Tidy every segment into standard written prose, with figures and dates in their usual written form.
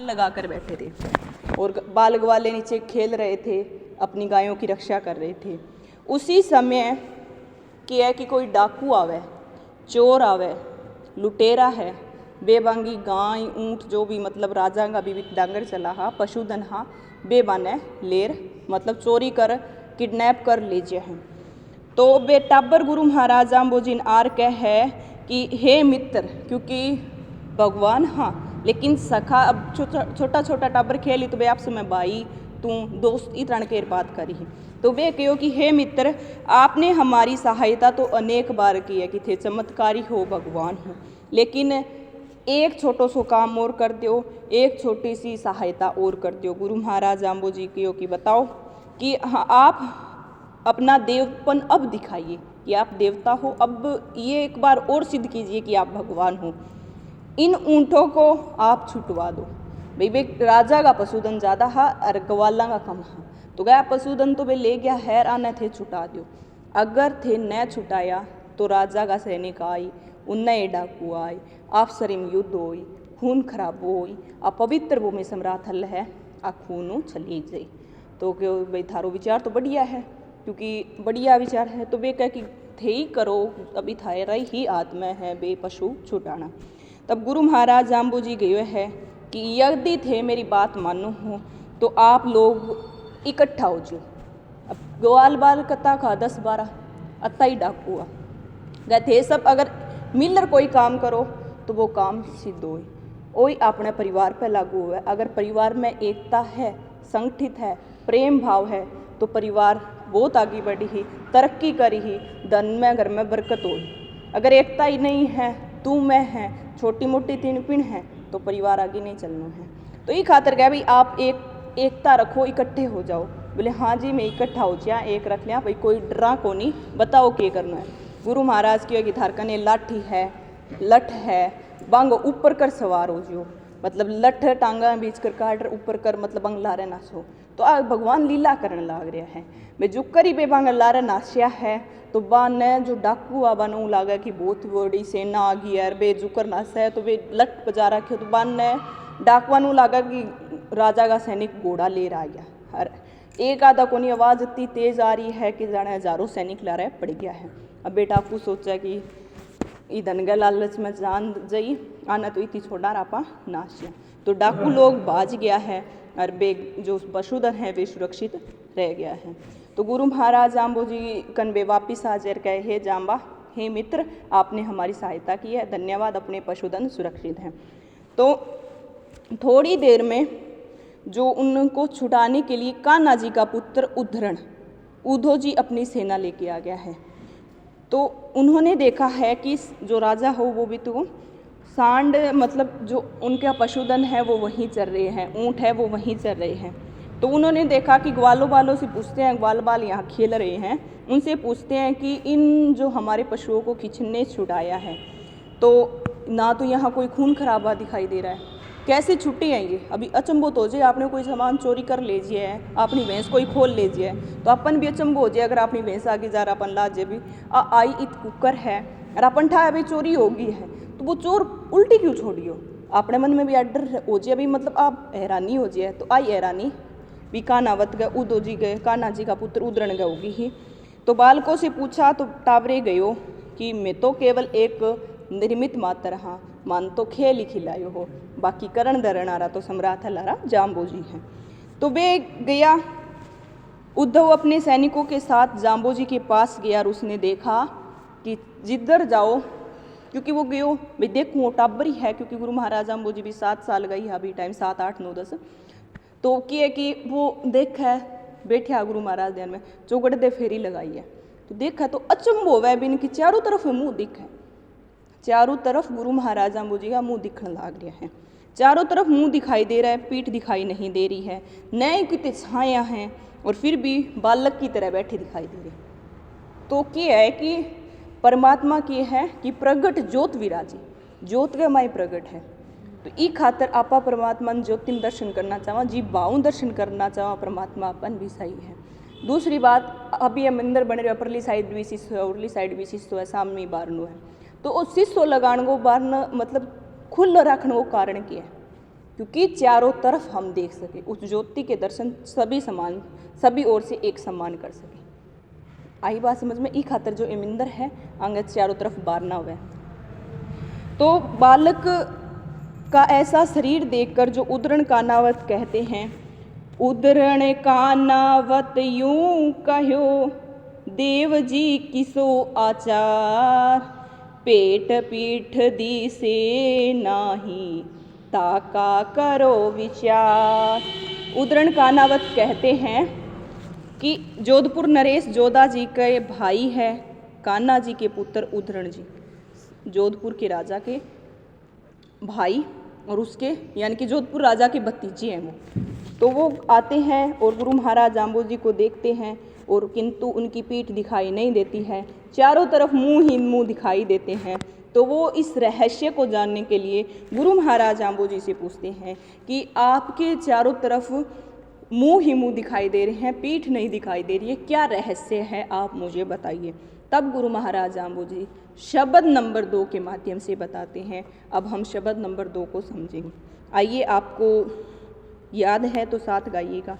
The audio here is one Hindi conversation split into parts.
लगा कर बैठे थे और बाल ग्वाले नीचे खेल रहे थे, अपनी गायों की रक्षा कर रहे थे। उसी समय क्या है कि कोई डाकू आवे, चोर आवे, लुटेरा है, बेबांगी गाय ऊँट जो भी मतलब राजा का भी डांगर चला हा पशुधन हा बेबाने लेर मतलब चोरी कर किडनैप कर ले जे हैं। तो बे टाबर गुरु महाराज जाम्बोजी आर कह है कि हे मित्र, क्योंकि भगवान हाँ लेकिन सखा अब छोटा छोटा टाबर खेली तो वे आपसे मैं भाई तू दोस्त इतरण के बात करी। तो वे कहो कि हे मित्र, आपने हमारी सहायता तो अनेक बार की है कि थे चमत्कारी हो भगवान हो, लेकिन एक छोटो सो काम और कर दो, एक छोटी सी सहायता और कर दो। गुरु महाराज जाम्बोजी कहो कि बताओ कि हाँ आप अपना देवपन अब दिखाइए कि आप देवता हो, अब ये एक बार और सिद्ध कीजिए कि आप भगवान हो। इन ऊँटों को आप छुटवा दो। भाई वे राजा का पशुधन ज़्यादा है और ग्वाला का कम है, तो गया पशुधन तो वे ले गया हैर आने थे छुटा दो। अगर थे न छुटाया तो राजा का सैनिक आई, उन्नय डाकू आए, आप सरिम युद्ध होई, खून खराब होई, आप पवित्र भूमि सम्राट हल है आ खून चली जाए। तो क्यों भाई थारो विचार तो बढ़िया है, क्योंकि बढ़िया विचार है तो वे कह कि थे ही करो, अभी थारा ही आत्मा है बे पशु छुटाना। तब गुरु महाराज जाम्बोजी गए है कि यदि थे मेरी बात मानो हो तो आप लोग इकट्ठा हो जाओ। अब ग्वाल बाल कता का 10-12 अत्ता ही डाकू आ गए थे सब, अगर मिलकर कोई काम करो तो वो काम सिद्ध हो। वही अपने परिवार पर लागू हुआ। अगर परिवार में एकता है, संगठित है, प्रेम भाव है तो परिवार बहुत आगे बढ़ी ही, तरक्की करी ही, धन में घर में बरकत हो। अगर एकता ही नहीं है, तू मैं है, छोटी मोटी तीन पिन है तो परिवार आगे नहीं चलना है। तो ये खातर क्या भाई आप एकता रखो, इकट्ठे हो जाओ। बोले हाँ जी मैं इकट्ठा हो जाए, एक रख लिया भाई, कोई डरा को नहीं, बताओ क्या करना है। गुरु महाराज की थार कने लाठी है, लठ है, बांग ऊपर कर सवार हो जो, मतलब लठ टांगा बीच कर काट ऊपर कर मतलब बंग लारे नासो। तो आ भगवान लीला करने लाग रहा है। मैं जो करी बे बांग लारे नास्या है तो बान ने जो डाकू आ बनू लागा कि बहुत बड़ी सेना आ गई है, बे जुकर नासा है तो वे लठ बजा रखे। तो बान ने डाकवानू लागा कि राजा का सैनिक घोड़ा ले रहा गया, हर एक आधा कोनी आवाज़ इतनी तेज आ रही है कि जाने हजारों सैनिक ला रहा पड़ गया है। अब बे डाकू सोचा कि ई धनगा लालच में जान जई आना तो इतनी छोड़ा रापा नाश्या। तो डाकू लोग बाज गया है और बे जो पशुधन है वे सुरक्षित रह गया है। तो गुरु महाराज जाम्बोजी कनबे वापिस हाजिर कहे हे जाम्बा, हे मित्र आपने हमारी सहायता की है, धन्यवाद, अपने पशुधन सुरक्षित हैं। तो थोड़ी देर में जो उनको छुटाने के लिए कान्हा जी का पुत्र उद्धरण उद्धव जी अपनी सेना लेके आ गया है। तो उन्होंने देखा है कि जो राजा हो वो भी तो सांड मतलब जो उनका पशुधन है वो वहीं चल रहे हैं, ऊँट है वो वहीं चल रहे हैं। तो उन्होंने देखा कि ग्वालों वालों से पूछते हैं, ग्वाल बाल यहाँ खेल रहे हैं, उनसे पूछते हैं कि इन जो हमारे पशुओं को किसने छुड़ाया है। तो ना तो यहाँ कोई खून खराबा दिखाई दे रहा है, कैसे छुट्टी है ये। अभी अचंभो तो हो जाए, आपने कोई सामान चोरी कर लीजिए है, अपनी भैंस कोई खोल लीजिए तो अपन भी अचंभो हो जाए। अगर अपनी भैंस आगे जा रहा अपन लाजे भी आई इत कुकर है और अपन ठा अभी चोरी होगी है तो वो चोर उल्टी क्यों छोड़ियो। अपने मन में भी डर हो जाए भी, मतलब आप हैरानी हो जाए। तो आई हैरानी भी कान्हावत गए, उद्धव जी गए, कान्हा जी का पुत्र उद्धरण गए होगी ही। तो बालकों से पूछा तो टावरे गयो कि मैं तो केवल एक निर्मित मात्र हाँ, मान तो खेल ही खिलायो हो, बाकी करण धरण आ रहा तो सम्राट हलारा जाम्बोजी है। तो वे गया, उद्धव अपने सैनिकों के साथ जाम्बोजी के पास गया और उसने देखा कि जिधर जाओ, क्योंकि वो गयो भाई देखूँ वो टाबर ही है, क्योंकि गुरु महाराज जाम्बोजी भी 7 साल गई है अभी टाइम 7, 8, 9, 10। तो किए कि वो देखा है बैठा गुरु महाराज ध्यान में चौगड़ दे फेरी लगाई है। तो देखा तो अचंभो वह भी इनकी चारों तरफ मुँह दिख है, चारों तरफ गुरु महाराज जाम्बोजी का मुँह दिखने लग रहा है। चारों तरफ मुँह दिखाई दे रहा है, पीठ दिखाई नहीं दे रही है, नए कितने छाया हैं और फिर भी बालक की तरह बैठे दिखाई दे रहे। तो क्या है कि परमात्मा की है कि प्रगट ज्योत विराजी, ज्योत के माई प्रगट है। तो ई खातर आपा परमात्मा ज्योति में दर्शन करना चाहवा, जी भाव दर्शन करना चाहवा, परमात्मा अपन भी सही है। दूसरी बात, अभी ये मंदिर बन रहे अपरली साइड भी शीशो है, उरली साइड भी शीशो है, सामने ही बारनो है। तो उस शीशो लगाने को बारना मतलब खुला रखने को कारण क्या है क्योंकि चारों तरफ हम देख सके, उस ज्योति के दर्शन सभी समान, सभी ओर से एक समान कर सके। आई बात समझ में? ई खातर जो इमिंदर है अंग चारों तरफ बारना हुआ है। तो बालक का ऐसा शरीर देखकर जो उदरण कानावत कहते हैं, उदरण कानावत यूं कहो देव जी किसो आचार, पेट पीठ दी से नाही ताका करो विचार। उदरण कानावत कहते हैं कि जोधपुर नरेश जोधा जी के भाई है, कान्हा जी के पुत्र उदरण जी, जोधपुर के राजा के भाई और उसके यानी कि जोधपुर राजा के भतीजे हैं वो। तो वो आते हैं और गुरु महाराज जाम्बू जी को देखते हैं, और किंतु उनकी पीठ दिखाई नहीं देती है, चारों तरफ मुंह ही मुंह दिखाई देते हैं। तो वो इस रहस्य को जानने के लिए गुरु महाराज जाम्बू जी से पूछते हैं कि आपके चारों तरफ मुंह ही मुंह दिखाई दे रहे हैं, पीठ नहीं दिखाई दे रही है, क्या रहस्य है, आप मुझे बताइए। तब गुरु महाराज जाम्बू जी शब्द नंबर 2 के माध्यम से बताते हैं। अब हम शब्द नंबर 2 को समझेंगे। आइए, आपको याद है तो साथ गाइएगा।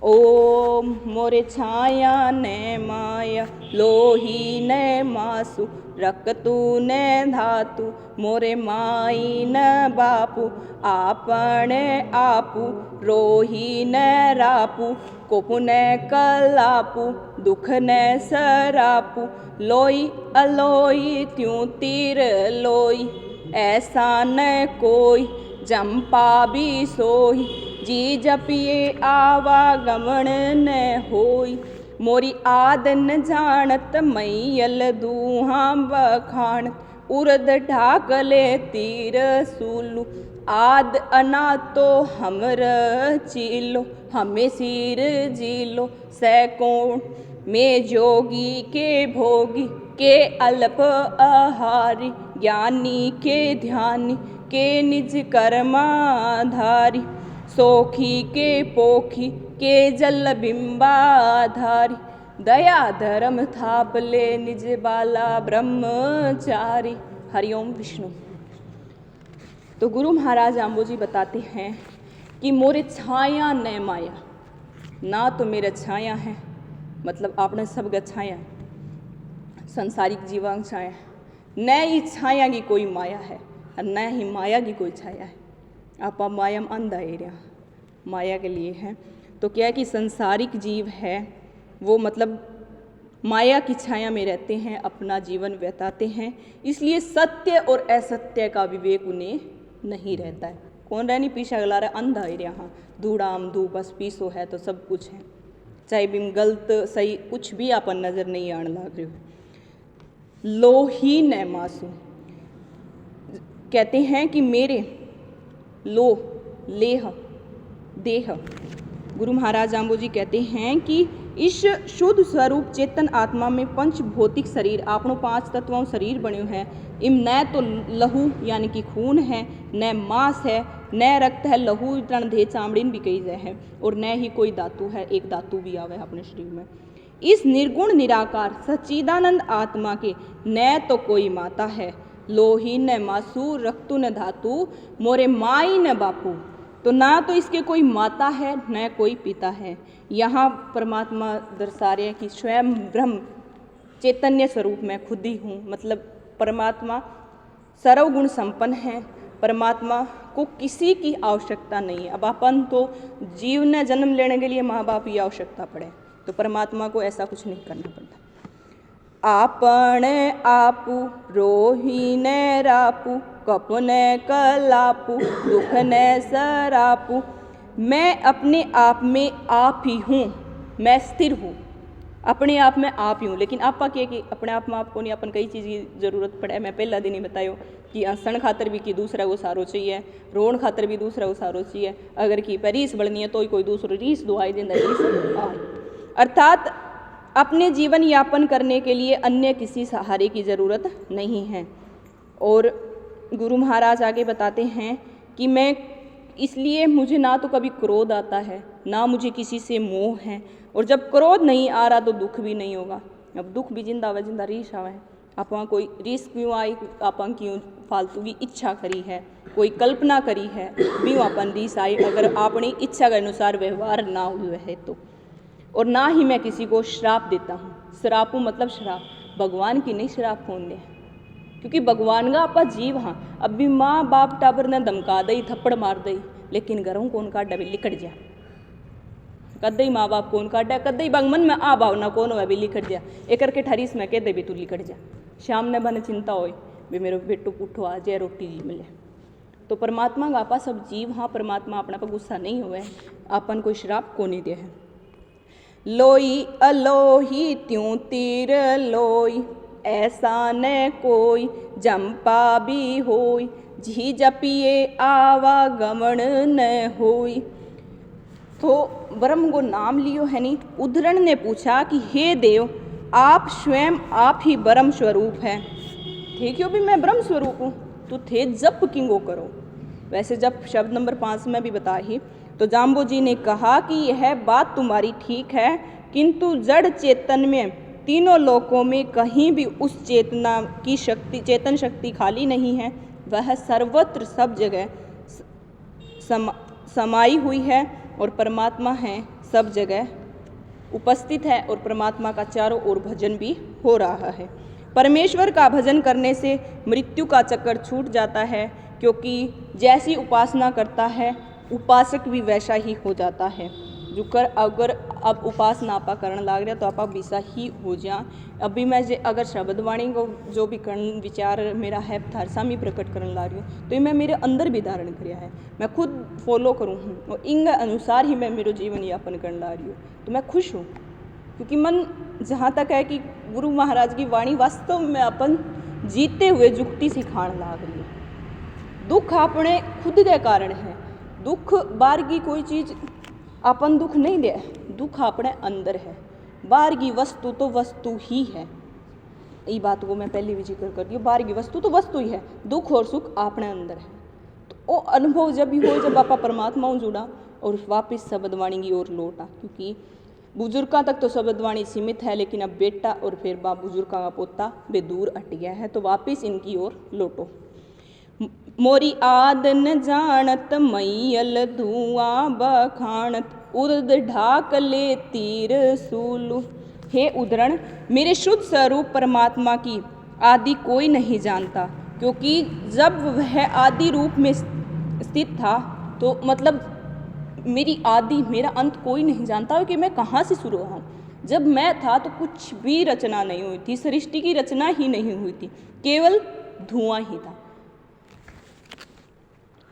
ओम मोरे छाया ने माया लोही ने मासु रक्तु ने धातु, मोरे माई न बापू आपने आपू रोही न रापू, कोपु ने कलापू दुख ने सरापू, लोई अलोई त्यों तीर लोई ऐसा न कोई, जंपा भी सोई जी जपिए आवागमन न होई, मोरी आद न जानत मैयल दूहा बखान, उर्द ढाकले तीर सूलू आद अना तो हमर चीलो, हमें सिर जीलो सैकोण में जोगी के भोगी के अल्प आहारी, ज्ञानी के ध्यानी के निज कर्माधारी, सोखी के पोखी के जल बिंबाधारी, दया धर्म थाप ले निज बाला ब्रह्मचारी। हरिओम विष्णु। तो गुरु महाराज जाम्बू जी बताते हैं कि मोरे छाया न माया, ना तो मेरा छाया है, मतलब आपने सब ग छाया संसारिक जीवांग छाया, न ही छाया की कोई माया है और न ही माया की कोई छाया है। आप मायाम अंधा एरिया माया के लिए है। तो क्या है कि संसारिक जीव है वो मतलब माया की छाया में रहते हैं, अपना जीवन व्यताते हैं, इसलिए सत्य और असत्य का विवेक उन्हें नहीं रहता है। कौन रहनी पीछा गला रहा अंधा एरिया, हाँ धूड़ाम धू बस पीसो है तो सब कुछ है, चाहे बिम गलत सही कुछ भी अपन नज़र नहीं आने लग रहे हो। लोही न मासू कहते हैं कि मेरे लो लेह देह, गुरु महाराज जाम्बू जी कहते हैं कि इस शुद्ध स्वरूप चेतन आत्मा में पंच भौतिक शरीर आपनों 5 तत्वों शरीर बने हैं। इम न तो लहू यानी कि खून है, न मांस है, न रक्त है, लहू तण दे चामड़ीन भी कही जाए है, और न ही कोई धातु है, एक धातु भी आवे है अपने शरीर में। इस निर्गुण निराकार सच्चिदानंद आत्मा के न तो कोई माता है, लोही न मासू रक्तु न धातु, मोरे माई न बापू, तो ना तो इसके कोई माता है न कोई पिता है। यहाँ परमात्मा दर्शा रहे हैं कि स्वयं ब्रह्म चैतन्य स्वरूप मैं खुद ही हूँ, मतलब परमात्मा सर्वगुण संपन्न है, परमात्मा को किसी की आवश्यकता नहीं है। अब अपन तो जीव ने जन्म लेने के लिए माँ बाप की आवश्यकता पड़े, तो परमात्मा को ऐसा कुछ नहीं करना पड़ता। आपने आपू रोही ने रापू, कपु ने कलापू दुख ने सरापू, मैं अपने आप में आप ही हूँ, मैं स्थिर हूँ, अपने आप में आप ही हूँ। लेकिन आपा के कि अपने आप में आपको नहीं, अपन कई चीज़ की ज़रूरत पड़े। मैं पहला दिन ही बतायो कि हंसण खातर भी कि दूसरा को सारो चाहिए, रोण खातर भी दूसरा को सारो चाहिए, अगर की पर रीस बढ़नी है तो ही कोई दूसरो रीस दुआई देना रीस आए। अर्थात अपने जीवन यापन करने के लिए अन्य किसी सहारे की ज़रूरत नहीं है। और गुरु महाराज आगे बताते हैं कि मैं इसलिए मुझे ना तो कभी क्रोध आता है, ना मुझे किसी से मोह है, और जब क्रोध नहीं आ रहा तो दुख भी नहीं होगा। अब दुख भी जिंदा आवे, जिंदा रीस आवे, आपा कोई रिस्क क्यों आई, आपा क्यों फालतू की इच्छा करी है, कोई कल्पना करी है भी अपन रिस आई, अगर अपनी इच्छा के अनुसार व्यवहार ना हुए है तो। और ना ही मैं किसी को श्राप देता हूँ। श्रापू मतलब श्राप, भगवान की नहीं श्राप कौन दे, क्योंकि भगवान का आपा जीव। हाँ अभी माँ बाप टाबर ने धमका दई, थप्पड़ मार दई, लेकिन घरों कौन काटा भी लिकट जा, कदई माँ बाप कौन काटा, कदई बंग मन में आ भावना कौन हो भी लिकट जा, एक करके ठरीस में कह दे भी तू लिकट जा, शाम ने बन चिंता होए भी मेरे बेटो पुठो आ जाए रोटी जी मिले। तो परमात्मा का आपा सब जीव, हाँ परमात्मा अपना पर गुस्सा नहीं हुए, अपन कोई श्राप को नहीं दे है। लोई अलोही त्यों तीर लोई, ऐसा न कोई जंपा भी होई, जी जपिए आवागमन न होई। तो ब्रह्म को नाम लियो है नी। उद्धरण ने पूछा कि हे देव, आप स्वयं आप ही ब्रह्म स्वरूप है, थे क्यों भी मैं ब्रह्म स्वरूप हूँ, तो थे जप किंगो करो। वैसे जब शब्द नंबर 5 में भी बता ही, तो जाम्बो जी ने कहा कि यह बात तुम्हारी ठीक है, किंतु जड़ चेतन में तीनों लोकों में कहीं भी उस चेतना की शक्ति, चेतन शक्ति खाली नहीं है, वह सर्वत्र सब जगह समाई हुई है और परमात्मा है सब जगह उपस्थित है, और परमात्मा का चारों ओर भजन भी हो रहा है। परमेश्वर का भजन करने से मृत्यु का चक्कर छूट जाता है, क्योंकि जैसी उपासना करता है उपासक भी वैसा ही हो जाता है। जो कर अगर अब उपासना आपा करण लाग रहा तो आपा वैसा ही हो जा। अभी मैं अगर शब्दवाणी को जो भी करण विचार मेरा है थार सामी प्रकट करने ला रही हूँ, तो ये मैं मेरे अंदर भी धारण किया है, मैं खुद फॉलो करूँ हूँ और इन अनुसार ही मैं मेरा जीवन यापन करने ला रही हूँ। तो मैं खुश हूँ, क्योंकि मन जहाँ तक है कि गुरु महाराज की वाणी वास्तव में अपन जीते हुए जुक्ति सिखाने लाग रही है। दुख अपने खुद के कारण है, दुख बाहर की कोई चीज़ अपन दुख नहीं दे, दुख अपने अंदर है, बाहर की वस्तु तो वस्तु ही है। ये बात को मैं पहले भी जिक्र कर दी, बाहर की वस्तु तो वस्तु ही है, दुख और सुख अपने अंदर है। तो वो अनुभव जब भी हो जब आपा परमात्मा जुड़ा और वापस शब्दवाणी की ओर लौटा, क्योंकि बुजुर्गों तक तो शब्दवाणी सीमित है, लेकिन अब बेटा और फिर बाप बुजुर्गों का पोता बे दूर हट गया है, तो वापस इनकी ओर लौटो। मोरी आद न जानत मैयल धुआं बखानत, उर्द ढाक ले तीर सूलु। हे उद्धरण, मेरे शुद्ध स्वरूप परमात्मा की आदि कोई नहीं जानता, क्योंकि जब वह आदि रूप में स्थित था तो मतलब मेरी आदि मेरा अंत कोई नहीं जानता कि मैं कहाँ से शुरू हुआ। जब मैं था तो कुछ भी रचना नहीं हुई थी, सृष्टि की रचना ही नहीं हुई थी, केवल धुआं ही था।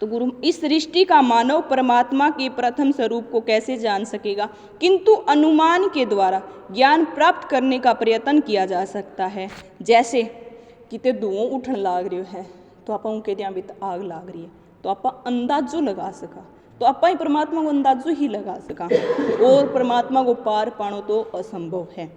तो गुरु इस सृष्टि का मानव परमात्मा के प्रथम स्वरूप को कैसे जान सकेगा, किंतु अनुमान के द्वारा ज्ञान प्राप्त करने का प्रयत्न किया जा सकता है। जैसे कितने धुआं उठन लाग रहे है तो आप उनके दिया भी आग लाग रही है, तो आप अंदाजो लगा सका, तो आप ही परमात्मा को अंदाजो ही लगा सका, और परमात्मा को पार पानो तो असंभव है।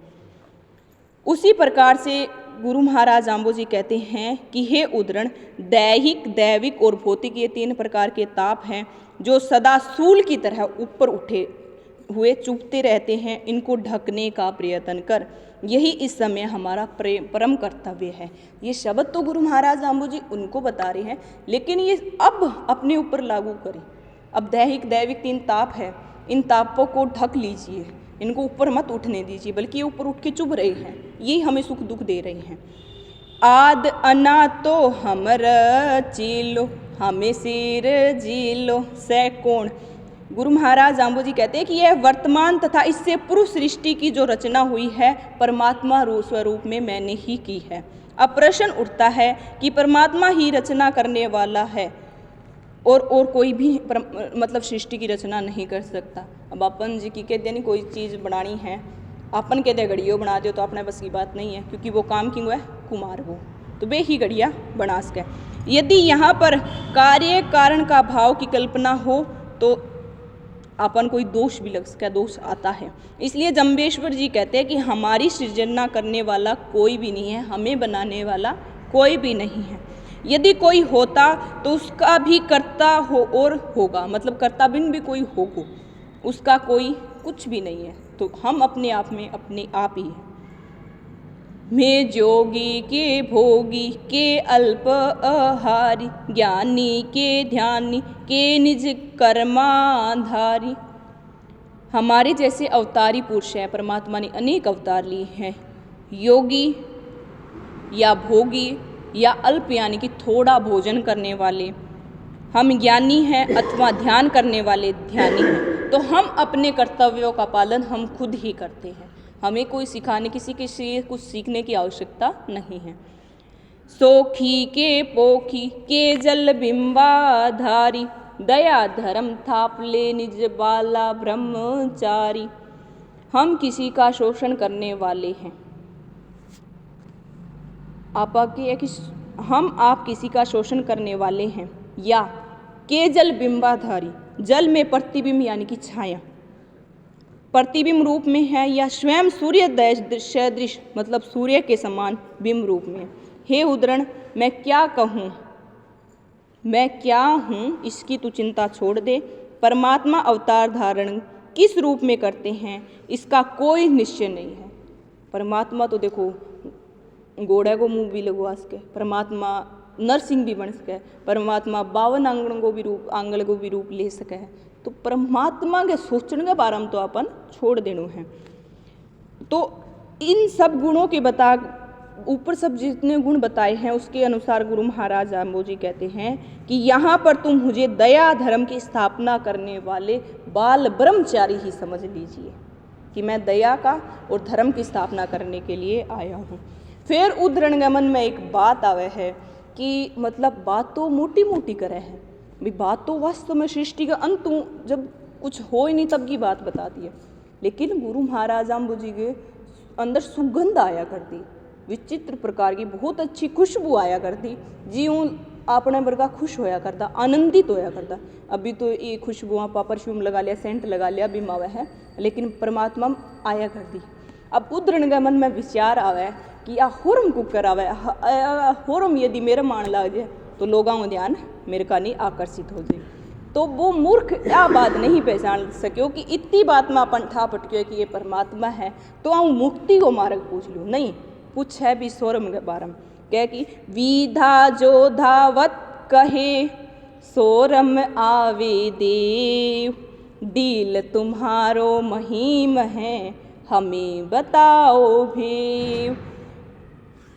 उसी प्रकार से गुरु महाराज जाम्बो जी कहते हैं कि हे उद्धरण, दैहिक, दैविक और भौतिक ये 3 प्रकार के ताप हैं जो सदा सूल की तरह ऊपर उठे हुए चुभते रहते हैं, इनको ढकने का प्रयत्न कर, यही इस समय हमारा परम कर्तव्य है। ये शब्द तो गुरु महाराज जाम्बो जी उनको बता रहे हैं, लेकिन ये अब अपने ऊपर लागू करें। अब दैहिक, दैविक 3 ताप है, इन तापों को ढक लीजिए, इनको ऊपर मत उठने दीजिए, बल्कि ये ऊपर उठ के चुभ रहे हैं, यही हमें सुख दुख दे रहे हैं। आद अना तो हमर चीलो, हमें सिर जीलो से कौन। गुरु महाराज जाम्बो जी कहते हैं कि यह वर्तमान तथा इससे पूर्व सृष्टि की जो रचना हुई है परमात्मा स्वरूप में मैंने ही की है। अब प्रश्न उठता है कि परमात्मा ही रचना करने वाला है और कोई भी मतलब सृष्टि की रचना नहीं कर सकता। अब अपन जी की कहते नहीं कोई चीज़ बनानी है, अपन कहते घड़ियों बना दो तो अपने बस की बात नहीं है, क्योंकि वो काम क्यों है कुमार वो, तो वे ही घड़ियाँ बना सके। यदि यहाँ पर कार्य कारण का भाव की कल्पना हो तो अपन कोई दोष भी लग सके, दोष आता है। इसलिए जम्बेश्वर जी कहते हैं कि हमारी सृजना करने वाला कोई भी नहीं है, हमें बनाने वाला कोई भी नहीं है। यदि कोई होता तो उसका भी कर्ता हो और होगा, मतलब कर्ता बिन भी कोई होगा, उसका कोई कुछ भी नहीं है। तो हम अपने आप में अपने आप ही हैं। मैं जोगी के भोगी के अल्प आहारी, ज्ञानी के ध्यानी के निज कर्माधारी। हमारे जैसे अवतारी पुरुष हैं, परमात्मा ने अनेक अवतार लिए हैं। योगी या भोगी या अल्प यानी कि थोड़ा भोजन करने वाले, हम ज्ञानी हैं अथवा ध्यान करने वाले ध्यानी हैं। तो हम अपने कर्तव्यों का पालन हम खुद ही करते हैं, हमें कोई सिखाने किसी से कुछ सीखने की आवश्यकता नहीं है। सोखी के पोखी के जल बिंबाधारी, दया धर्म थाप ले निज बाला ब्रह्मचारी। हम किसी का शोषण करने वाले हैं, आप किसी का शोषण करने वाले हैं। या के जल बिंबाधारी, जल में प्रतिबिंब यानी कि छाया प्रतिबिंब रूप में है, या स्वयं सूर्य सदृश मतलब सूर्य के समान बिंब रूप में। हे उद्रण, मैं क्या कहूँ, मैं क्या हूँ, इसकी तू चिंता छोड़ दे। परमात्मा अवतार धारण किस रूप में करते हैं इसका कोई निश्चय नहीं है। परमात्मा तो देखो घोड़े को मुंह भी लगवा सके, परमात्मा नरसिंह भी बन सके, परमात्मा 52 आंगण को भी रूप ले सके। तो परमात्मा के सोचने के बारे में तो अपन छोड़ देनो है। तो इन सब गुणों के ऊपर सब जितने गुण बताए हैं उसके अनुसार गुरु महाराज जाम्बोजी कहते हैं कि यहाँ पर तुम मुझे दया धर्म की स्थापना करने वाले बाल ब्रह्मचारी ही समझ लीजिए कि मैं दया का और धर्म की स्थापना करने के लिए आया हूँ। फिर उद्धरण के मन में एक बात आवे है कि मतलब बात तो मोटी मोटी करे है भाई, बात तो वास्तव में सृष्टि का अंत जब कुछ हो ही नहीं तब की बात बताती है। लेकिन गुरु महाराज जाम्बोजी के अंदर सुगंध आया करती, विचित्र प्रकार की बहुत अच्छी खुशबू आया करती, जीव अपने वर्गा खुश होया करता, आनंदित होया करता। अभी तो ये खुशबू आप परफ्यूम लगा लिया, सेंट लगा लिया, बिमावा है, लेकिन परमात्मा आया करती। अब उद्धरण के मन में विचार आवे कि या होरम कुकर आवे, होरम यदि मेरे मान लग जाए तो लोगों का ध्यान मेरे का नहीं आकर्षित हो जाए। तो वो मूर्ख क्या बात नहीं पहचान सक्यो कि इतनी बात में अपन ठा पटक्यो कि ये परमात्मा है तो आऊँ मुक्ति को मार्ग पूछ लूँ। नहीं, पूछ है भी सोरम के बारे में, कह कि विधा जो धावत कहे सोरम आवे देव, दिल तुम्हारो महीम है हमें बताओ भेव।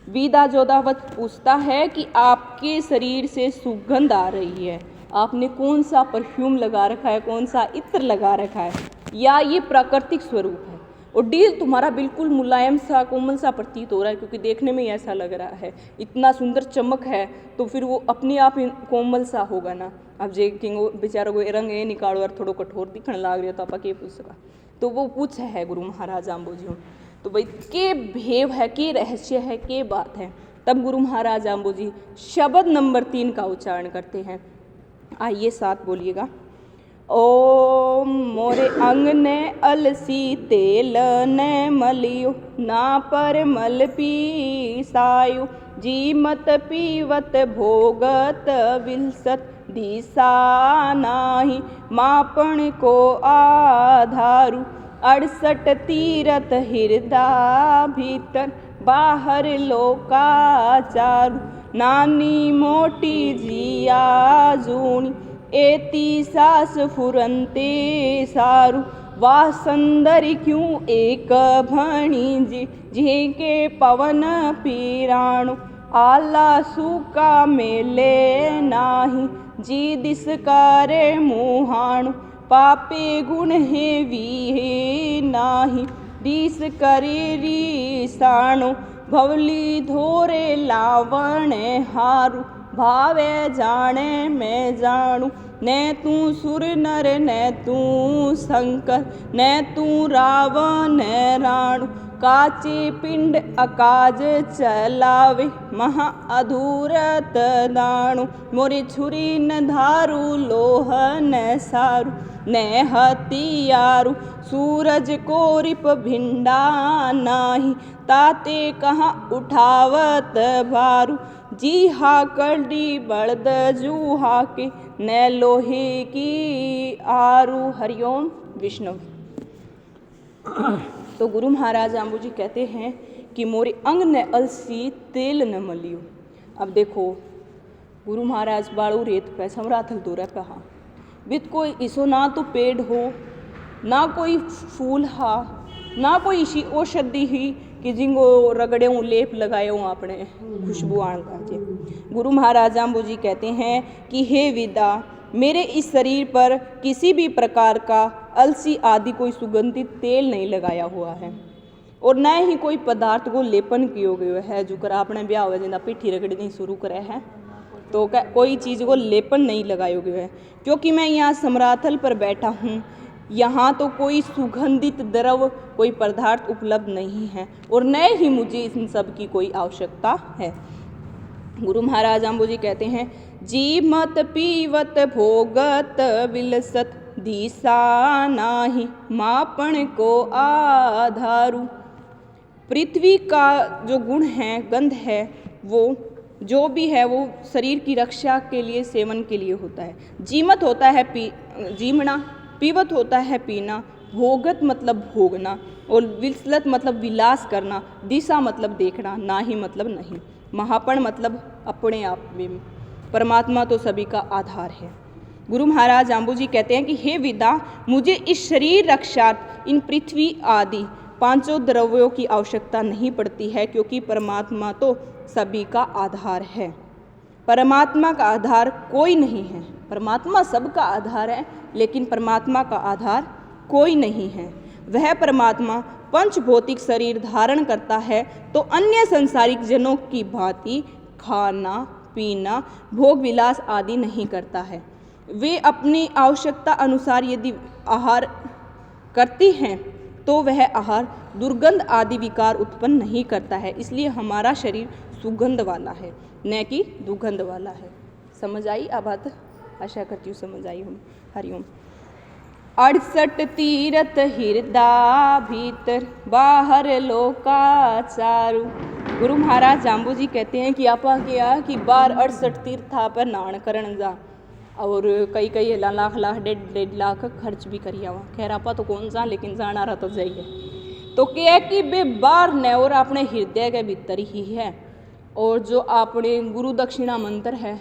विधा जोधावत पूछता है कि आपके शरीर से सुगंध आ रही है, आपने कौन सा परफ्यूम लगा रखा है, कौन सा इत्र लगा रखा है, या ये प्राकृतिक स्वरूप है। और दिल तुम्हारा बिल्कुल मुलायम सा कोमल सा प्रतीत हो रहा है, क्योंकि देखने में ही ऐसा लग रहा है, इतना सुंदर चमक है तो फिर वो अपने आप कोमल सा होगा ना। अब जे किंगो बेचारों को रंग ये निकालो और थोड़ा कठोर दिखने लग रहा तो आप के पूछ सका। तो वो पूछ है गुरु महाराज जाम्बोजी, तो भाई के भेव है, के रहस्य है, के बात है। तब गुरु महाराज जाम्बोजी शब्द नंबर 3 का उच्चारण करते हैं। आइए साथ बोलिएगा। ओम मोरे अंग ने अलसी तेल ने मलियो, ना पर मल पीसायो, जी मत पीवत भोगत विलसत, दिशा नाही मापन को आधारु, 68 तीरथ हृदय भीतर, बाहर लोकाचारु, नानी मोटी जिया जूनी, एती सास फुरंते सारु, वासंदरी क्यों एक भणी जी, झेके पवन पीराणु, आला सूका मेले नाही, जी दिस करे मुहाणु, पापे गुण है वी नाही, दिस करे रीसाणु, भवली धोरे लावण हारु, भावे जाने मैं जानू, ने तू सुर नर ने तू शंकर, ने तू रावण राणु, काचे पिंड अकाज चलावे, महा अधूरत दाणु, मोरे छुरी न धारू लोह न सारू, ने हथियारू, सूरज को रिप भिंडा नाही, ताते कहाँ उठावत भारू, जी हा कड़ी बड़द जूहा के, न लोहे की आरू। हरिओम विष्णु। तो गुरु महाराज जाम्बोजी कहते हैं कि मोरे अंग ने अलसी तेल न मलियो। अब देखो गुरु महाराज बाड़ू रेत पे समराथल दूर कहा बित कोई इसो ना तो पेड़ हो ना कोई फूल हा ना कोई इसी औषधि ही कि जिंगो रगड़े लेप लगाए आपने खुशबू आन काजे। गुरु महाराज जाम्बू जी कहते हैं कि हे विदा, मेरे इस शरीर पर किसी भी प्रकार का अलसी आदि कोई सुगंधित तेल नहीं लगाया हुआ है और न ही कोई पदार्थ को लेपन किया गया है। जो कर आपने ब्याह हुआ जिंदा पिट्ठी रगड़नी शुरू करे है तो कोई चीज़ को लेपन नहीं लगाया गया है, क्योंकि मैं यहाँ समराथल पर बैठा हूँ। यहाँ तो कोई सुगंधित द्रव कोई पदार्थ उपलब्ध नहीं है और न ही मुझे इन सब की कोई आवश्यकता है। गुरु महाराज जाम्बू जी कहते हैं जी मत पीवत भोगत विलसत दिशा नाही मापन को आधारू। पृथ्वी का जो गुण है, गंध है, वो जो भी है वो शरीर की रक्षा के लिए, सेवन के लिए होता है। जीमत होता है जीमना, पीवत होता है पीना, भोगत मतलब भोगना और विलसत मतलब विलास करना, दिशा मतलब देखना, ना ही मतलब नहीं, महापण मतलब अपने आप में। परमात्मा तो सभी का आधार है। गुरु महाराज जाम्बू जी कहते हैं कि हे विदा, मुझे इस शरीर रक्षार्थ इन पृथ्वी आदि पांचों द्रव्यों की आवश्यकता नहीं पड़ती है, क्योंकि परमात्मा तो सभी का आधार है। परमात्मा का आधार कोई नहीं है। परमात्मा सबका आधार है, लेकिन परमात्मा का आधार कोई नहीं है। वह परमात्मा पंच भौतिक शरीर धारण करता है तो अन्य संसारिक जनों की भांति खाना पीना भोग विलास आदि नहीं करता है। वे अपनी आवश्यकता अनुसार यदि आहार करती हैं तो वह आहार दुर्गंध आदि विकार उत्पन्न नहीं करता है। इसलिए हमारा शरीर सुगंध वाला है, न कि दुर्गंध वाला है। समझ आई अब बात? आशा करती हूँ समझ आई हूँ। हरिओम। 68 तीरथ हृदय भीतर बाहर लोकाचारू। गुरु महाराज जाम्बू जी कहते हैं कि आपा क्या कि बार 68 तीर्था पर नान करण जा और कई कई लाख लाख 1.5 लाख खर्च भी करिया हुआ। खैर आपा तो कौन सा, लेकिन जाना रहा तो जाइए। तो क्या कि बे बार न और अपने हृदय के भीतर ही है। और जो अपने गुरु दक्षिणा मंत्र है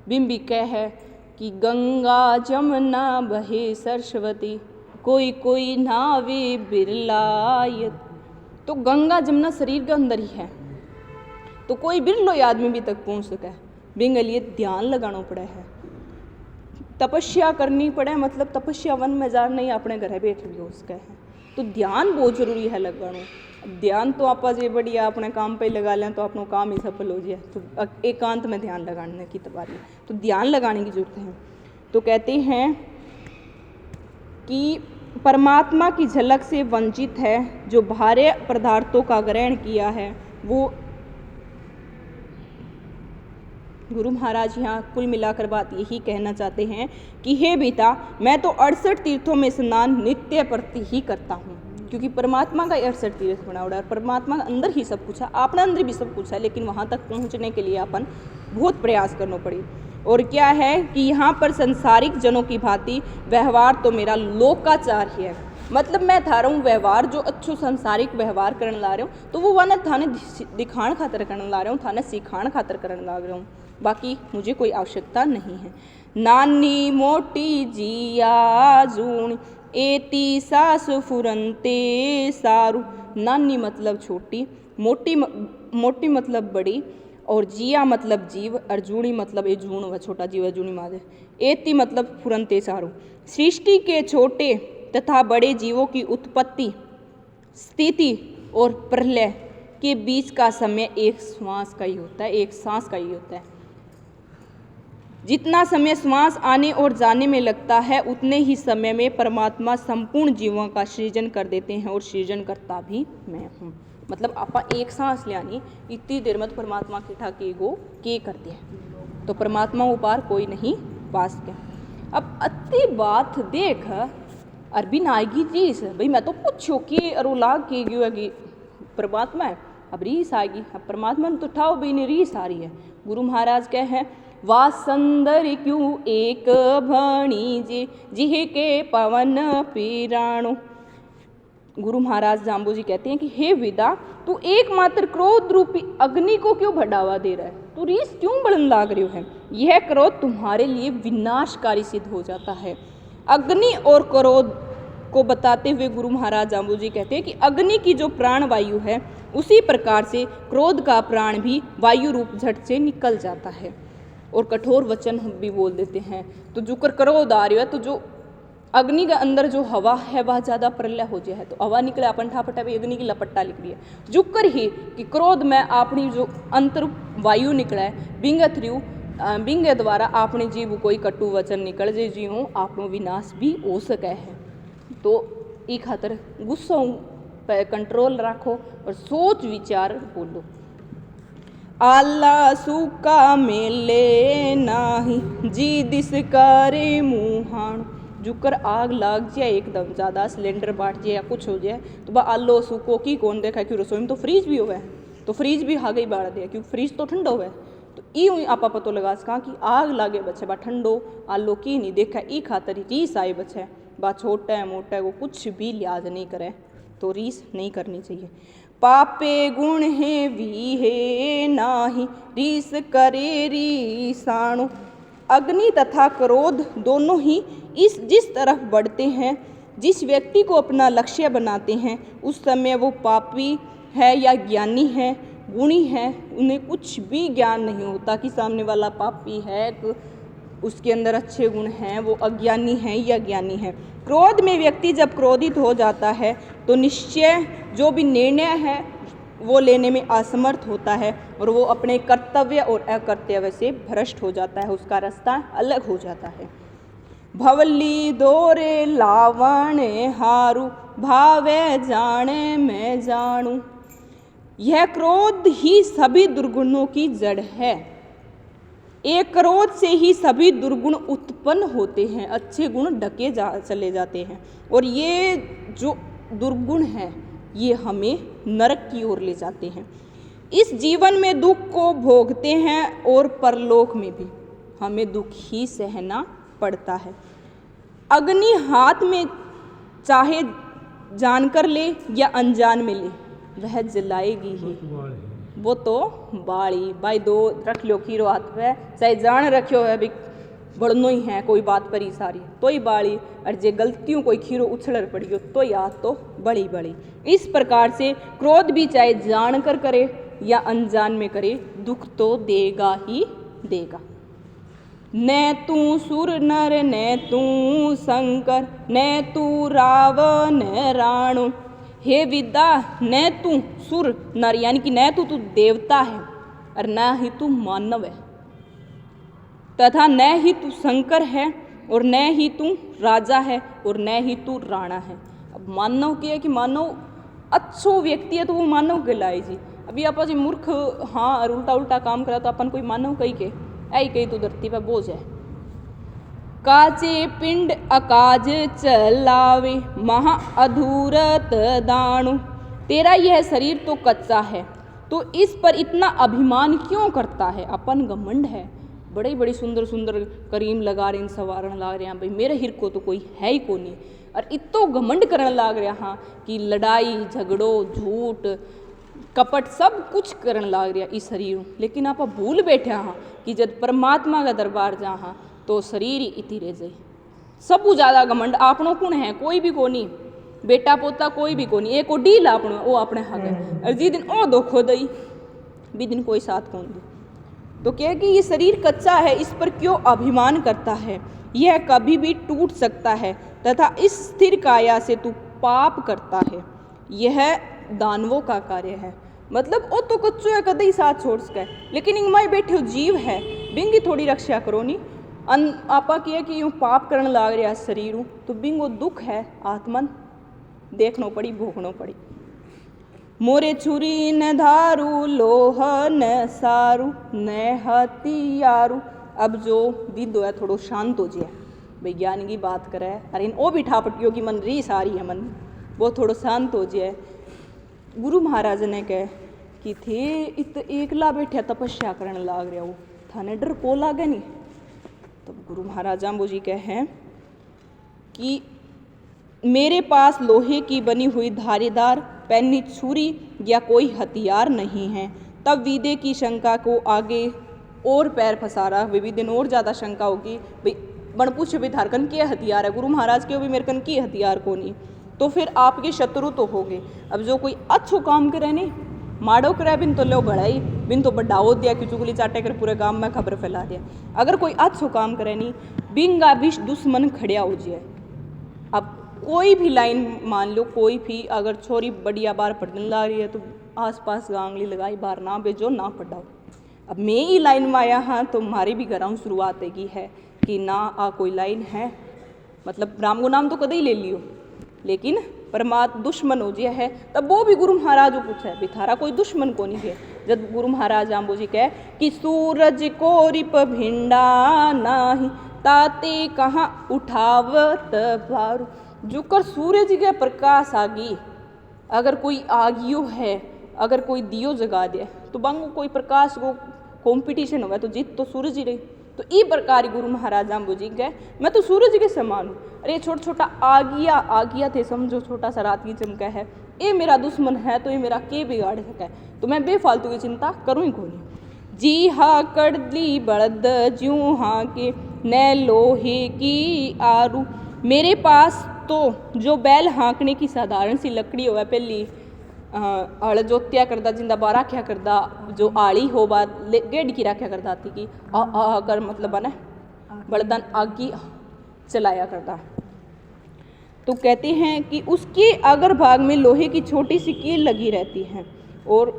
बिम्बी कह है कि गंगा जमुना बहे सरस्वती कोई कोई नावे बिरलायत। तो गंगा जमुना शरीर के अंदर ही है, तो कोई बिरलो आदमी भी तक पहुंच सके। बिंग लिए ध्यान लगाना पड़ा है, तपस्या करनी पड़े, मतलब तपस्या वन में जा नहीं अपने घर बैठ भी हो सके है। तो ध्यान बहुत जरूरी है लगाना। ध्यान तो आप जे बढ़िया अपने काम पे लगा लें तो अपना काम ही सफल हो जाए। तो एकांत में ध्यान लगाने की तबारी, तो ध्यान लगाने की जरूरत है। तो कहते हैं कि परमात्मा की झलक से वंचित है जो बाह्य पदार्थों का ग्रहण किया है वो। गुरु महाराज यहाँ कुल मिलाकर बात यही कहना चाहते हैं कि हे बेटा, मैं तो 68 तीर्थों में स्नान नित्य प्रति ही करता हूँ, क्योंकि परमात्मा का 68 तीर्थ बना हुआ है और परमात्मा अंदर ही सब कुछ है, अपने अंदर भी सब कुछ है, लेकिन वहाँ तक पहुँचने के लिए अपन बहुत प्रयास करना पड़े। और क्या है कि यहाँ पर संसारिक जनों की भांति व्यवहार तो मेरा लोकाचार ही है, मतलब मैं थारा हूँ व्यवहार जो अच्छो संसारिक व्यवहार करने ला रहा हूँ तो वो वन थाने दिखाण खातर करने ला रहा हूँ, थाने सिखाण खातर करने ला रहा हूँ, बाकी मुझे कोई आवश्यकता नहीं है। नानी मोटी जिया जून एती सास फुरंते सारू। नानी मतलब छोटी, मोटी मतलब बड़ी, और जिया मतलब जीव, अर्जुनी मतलब एजूण व छोटा जीव अर्जुनी मादे। एति मतलब फुरंते सारू। सृष्टि के छोटे तथा बड़े जीवों की उत्पत्ति, स्थिति और प्रलय के बीच का समय एक श्वास का ही होता है, एक सांस का ही होता है। जितना समय श्वास आने और जाने में लगता है उतने ही समय में परमात्मा संपूर्ण जीवों का सृजन कर देते हैं और सृजन करता भी मैं हूँ। मतलब आपा एक सांस लियानी इतनी देर में तो परमात्मा के ठा के गो के करते हैं, तो परमात्मा उपार कोई नहीं पास के। अब अति बात देख अरबी नायगी रीस भाई, मैं तो पूछो कि अरुलाग के गई परमात्मा है, अब रीस आएगी। अब परमात्मा ने तो ठाओ भी नहीं रीस आ रही है। गुरु महाराज कह हैं वासंदर क्यों एक भणी जे जिह के पवन पीराणो। गुरु महाराज जाम्बू जी कहते हैं कि हे विदा, तू एकमात्र क्रोध रूपी अग्नि को क्यों बढ़ावा दे रहा है, तू रीस क्यों बढ़न लाग रही है। यह क्रोध तुम्हारे लिए विनाशकारी सिद्ध हो जाता है। अग्नि और क्रोध को बताते हुए गुरु महाराज जाम्बू जी कहते हैं कि अग्नि की जो प्राण वायु है, उसी प्रकार से क्रोध का प्राण भी वायु रूप झट से निकल जाता है। और कठोर वचन हम भी बोल देते हैं, तो जो क्रोध आ रही है, तो जो अग्नि के अंदर जो हवा है वह ज़्यादा प्रलय हो जाए, तो हवा निकले अपन ठापटा भी अग्नि की लपट्टा लिख रही है। जुकर ही कि क्रोध में अपनी जो अंतर वायु निकला है, बिंग द्वारा अपने जीव कोई कटु वचन निकल जे जीव आपनो विनाश भी हो सके है। तो ई खातर गुस्सा पे कंट्रोल रखो और सोच विचार बोलो। आला सूका मेले नाही जी दिस करे मुहाण। जुकर आग लाग जाए एकदम ज़्यादा, सिलेंडर बाट जाए या कुछ हो जाए, तो वह आलो सूको की कौन देखा, क्यों रसोई में तो फ्रीज भी हुआ है, तो फ्रीज भी आगे ही बाढ़ दिया, क्योंकि फ्रीज तो ठंडा हुआ है। तो ई आपा पतो लगा सका कि आग लागे बच्चे बा ठंडो आलो की नहीं देखा, ई खातर रीस आए बच्चे बा छोटा है मोटा है वो कुछ भी लिहाज नहीं करे, तो रीस नहीं करनी चाहिए। पापे गुण है वी है नाही रीस करे रीसाणु। अग्नि तथा क्रोध दोनों ही जिस तरफ बढ़ते हैं, जिस व्यक्ति को अपना लक्ष्य बनाते हैं, उस समय वो पापी है या ज्ञानी है, गुणी है, उन्हें कुछ भी ज्ञान नहीं होता कि सामने वाला पापी है, उसके अंदर अच्छे गुण हैं, वो अज्ञानी है या ज्ञानी है। क्रोध में व्यक्ति जब क्रोधित हो जाता है तो निश्चय जो भी निर्णय है वो लेने में असमर्थ होता है और वो अपने कर्तव्य और अकर्तव्य से भ्रष्ट हो जाता है, उसका रास्ता अलग हो जाता है। भवली दोरे लावण हारू भावे जाने मैं जानू। यह क्रोध ही सभी दुर्गुणों की जड़ है। एक क्रोध से ही सभी दुर्गुण उत्पन्न होते हैं, अच्छे गुण ढके चले जाते हैं, और ये जो दुर्गुण हैं ये हमें नरक की ओर ले जाते हैं। इस जीवन में दुख को भोगते हैं और परलोक में भी हमें दुख ही सहना पड़ता है। अग्नि हाथ में चाहे जानकर ले या अनजान में ले, वह जलाएगी ही। वो तो बाड़ी भाई दो रख लो खीरो हाथ पे, चाहे जान रखियो है भी बढ़नो ही है कोई बात पर ही सारी, तो ही बाड़ी, और जे गलतियों कोई खीरो उछड़ पड़ियो तो याद तो बड़ी बड़ी। इस प्रकार से क्रोध भी चाहे जान कर करे या अनजान में करे, दुख तो देगा ही देगा। न तू सुर नर न तू शंकर न तू रावण राणु। हे विद्या, न तू सुर नर यानी कि न तू देवता है और न ही तू मानव है, तथा न ही तू शंकर है और न ही तू राजा है और न ही तू राणा है। अब मानव की है कि मानव अच्छो व्यक्ति है तो वो मानव कहलाए जी। अभी आप जी मूर्ख हाँ और उल्टा उल्टा काम करा तो अपन कोई मानव कही के ऐ कही तो धरती पर बोझ है। काचे पिंड अकाज चलावे महा अधूरत दाणु। तेरा यह शरीर तो कच्चा है, तो इस पर इतना अभिमान क्यों करता है। अपन घमंड है, बड़े बड़े सुंदर सुंदर करीम लगा रहे, सवारण लाग रहे हैं, भाई मेरे हिर को तो कोई है ही को नहीं, और इतो घमंड करने लाग रहा हाँ कि लड़ाई झगड़ो झूठ कपट सब कुछ करने लाग रहा इस शरीर। लेकिन आप भूल बैठे हाँ कि जब परमात्मा का दरबार जा हाँ तो शरीर ही इति रह जाए। सबू ज़्यादा घमंड आपनों कुण है, कोई भी को नहीं, बेटा पोता कोई भी को नहीं, एक को डील आपनो वो अपने हक है, और जी दिन ओ धोखो दई भी दिन कोई साथ कौन दे। तो क्या कि ये शरीर कच्चा है, इस पर क्यों अभिमान करता है, यह कभी भी टूट सकता है, तथा इस स्थिर काया से तू पाप करता है, यह दानवों का कार्य है। मतलब वो तो कच्चो है कदई साथ छोड़ सके, लेकिन इंगमाई बैठे जीव है बिंगी थोड़ी रक्षा करो नी। आपा किया कि यूँ पाप करने लाग रहा शरीर तो बिंगो दुख है आत्मन देखनो पड़ी भोगनो पड़ी। मोरे छुरी न धारू लोह न सारू न हथियारू। अब जो विद है थोड़ो शांत हो जाए, वैज्ञानिक की बात करे, अरे वो भी ठापटियों की मन री सारी है मन, वो थोड़ो शांत हो जाए। गुरु महाराज ने कहे कि थे इत एकला बैठे तपस्या करने लाग रहा, वो थाने डर को लागे नहीं। तो गुरु महाराज जाम्बू जी कहे कि मेरे पास लोहे की बनी हुई धारीदार पैनी छुरी या कोई हथियार नहीं है। तब विदे की शंका को आगे और पैर फंसा रहा। विदे ने और ज़्यादा शंका होगी, भाई बण पूछ भी थारकन के हथियार है, गुरु महाराज के भी मेरे कन की हथियार को नहीं, तो फिर आपके शत्रु तो हो गए। अब जो कोई अच्छो काम करे नहीं, माड़ो करे बिन तो लो बढ़ाई, बिन तो बढ़ाओ दिया कि चुगली चाटे कर पूरे गांव में खबर फैला दिया। अगर कोई अच्छो काम करे नहीं, बिंगा बीच दुश्मन खड़िया हो जाए। अब कोई भी लाइन मान लो, कोई भी अगर छोरी बढ़िया बार पढ़ने ला रही है तो आसपास गांगली लगाई बार ना भेजो ना पढ़ाओ। अब मैं ही लाइन में आया हाँ तो हमारी भी घरों शुरुआत है कि ना आ कोई लाइन है, मतलब राम को नाम तो कदे ही ले लियो, लेकिन परमात्मा दुश्मन हो जिया है। तब वो भी गुरु महाराज को पूछा है, बिथारा कोई दुश्मन को नहीं है। जब गुरु महाराज आम्बो जी कहे कि सूरज को रिप भिंडा नाही, ताते कहाँ उठावत भारू। जुकर सूरज के प्रकाश आगी, अगर कोई आगियो है, अगर कोई दियो जगा दे तो बांगो कोई प्रकाश को कंपटीशन होगा तो जीत तो सूरज ही रही। तो ई प्रकार गुरु महाराज आम्बो जी कहे मैं तो सूरज के समान हूँ। अरे छोटा छोटा आगिया थे समझो, छोटा सा रात की चमका है, ये मेरा दुश्मन है तो ये मेरा के बिगाड़ सके, तो मैं बेफालतू की चिंता करूँ ही कोई नहीं। जी हाँ कड़ली बड़द ज्यों हाँ के न लोहे की आरू। मेरे पास तो जो बैल हाँकने की साधारण सी लकड़ी हो, पहली हल जोत्या करदा जिंदा बा राख्या करदा, जो आड़ी हो बात गेड़ की राख्या करदा थी कि कर मतलब बना बड़दन आगी चलाया करता। तो कहते हैं कि उसके अगर भाग में लोहे की छोटी सी कील लगी रहती है, और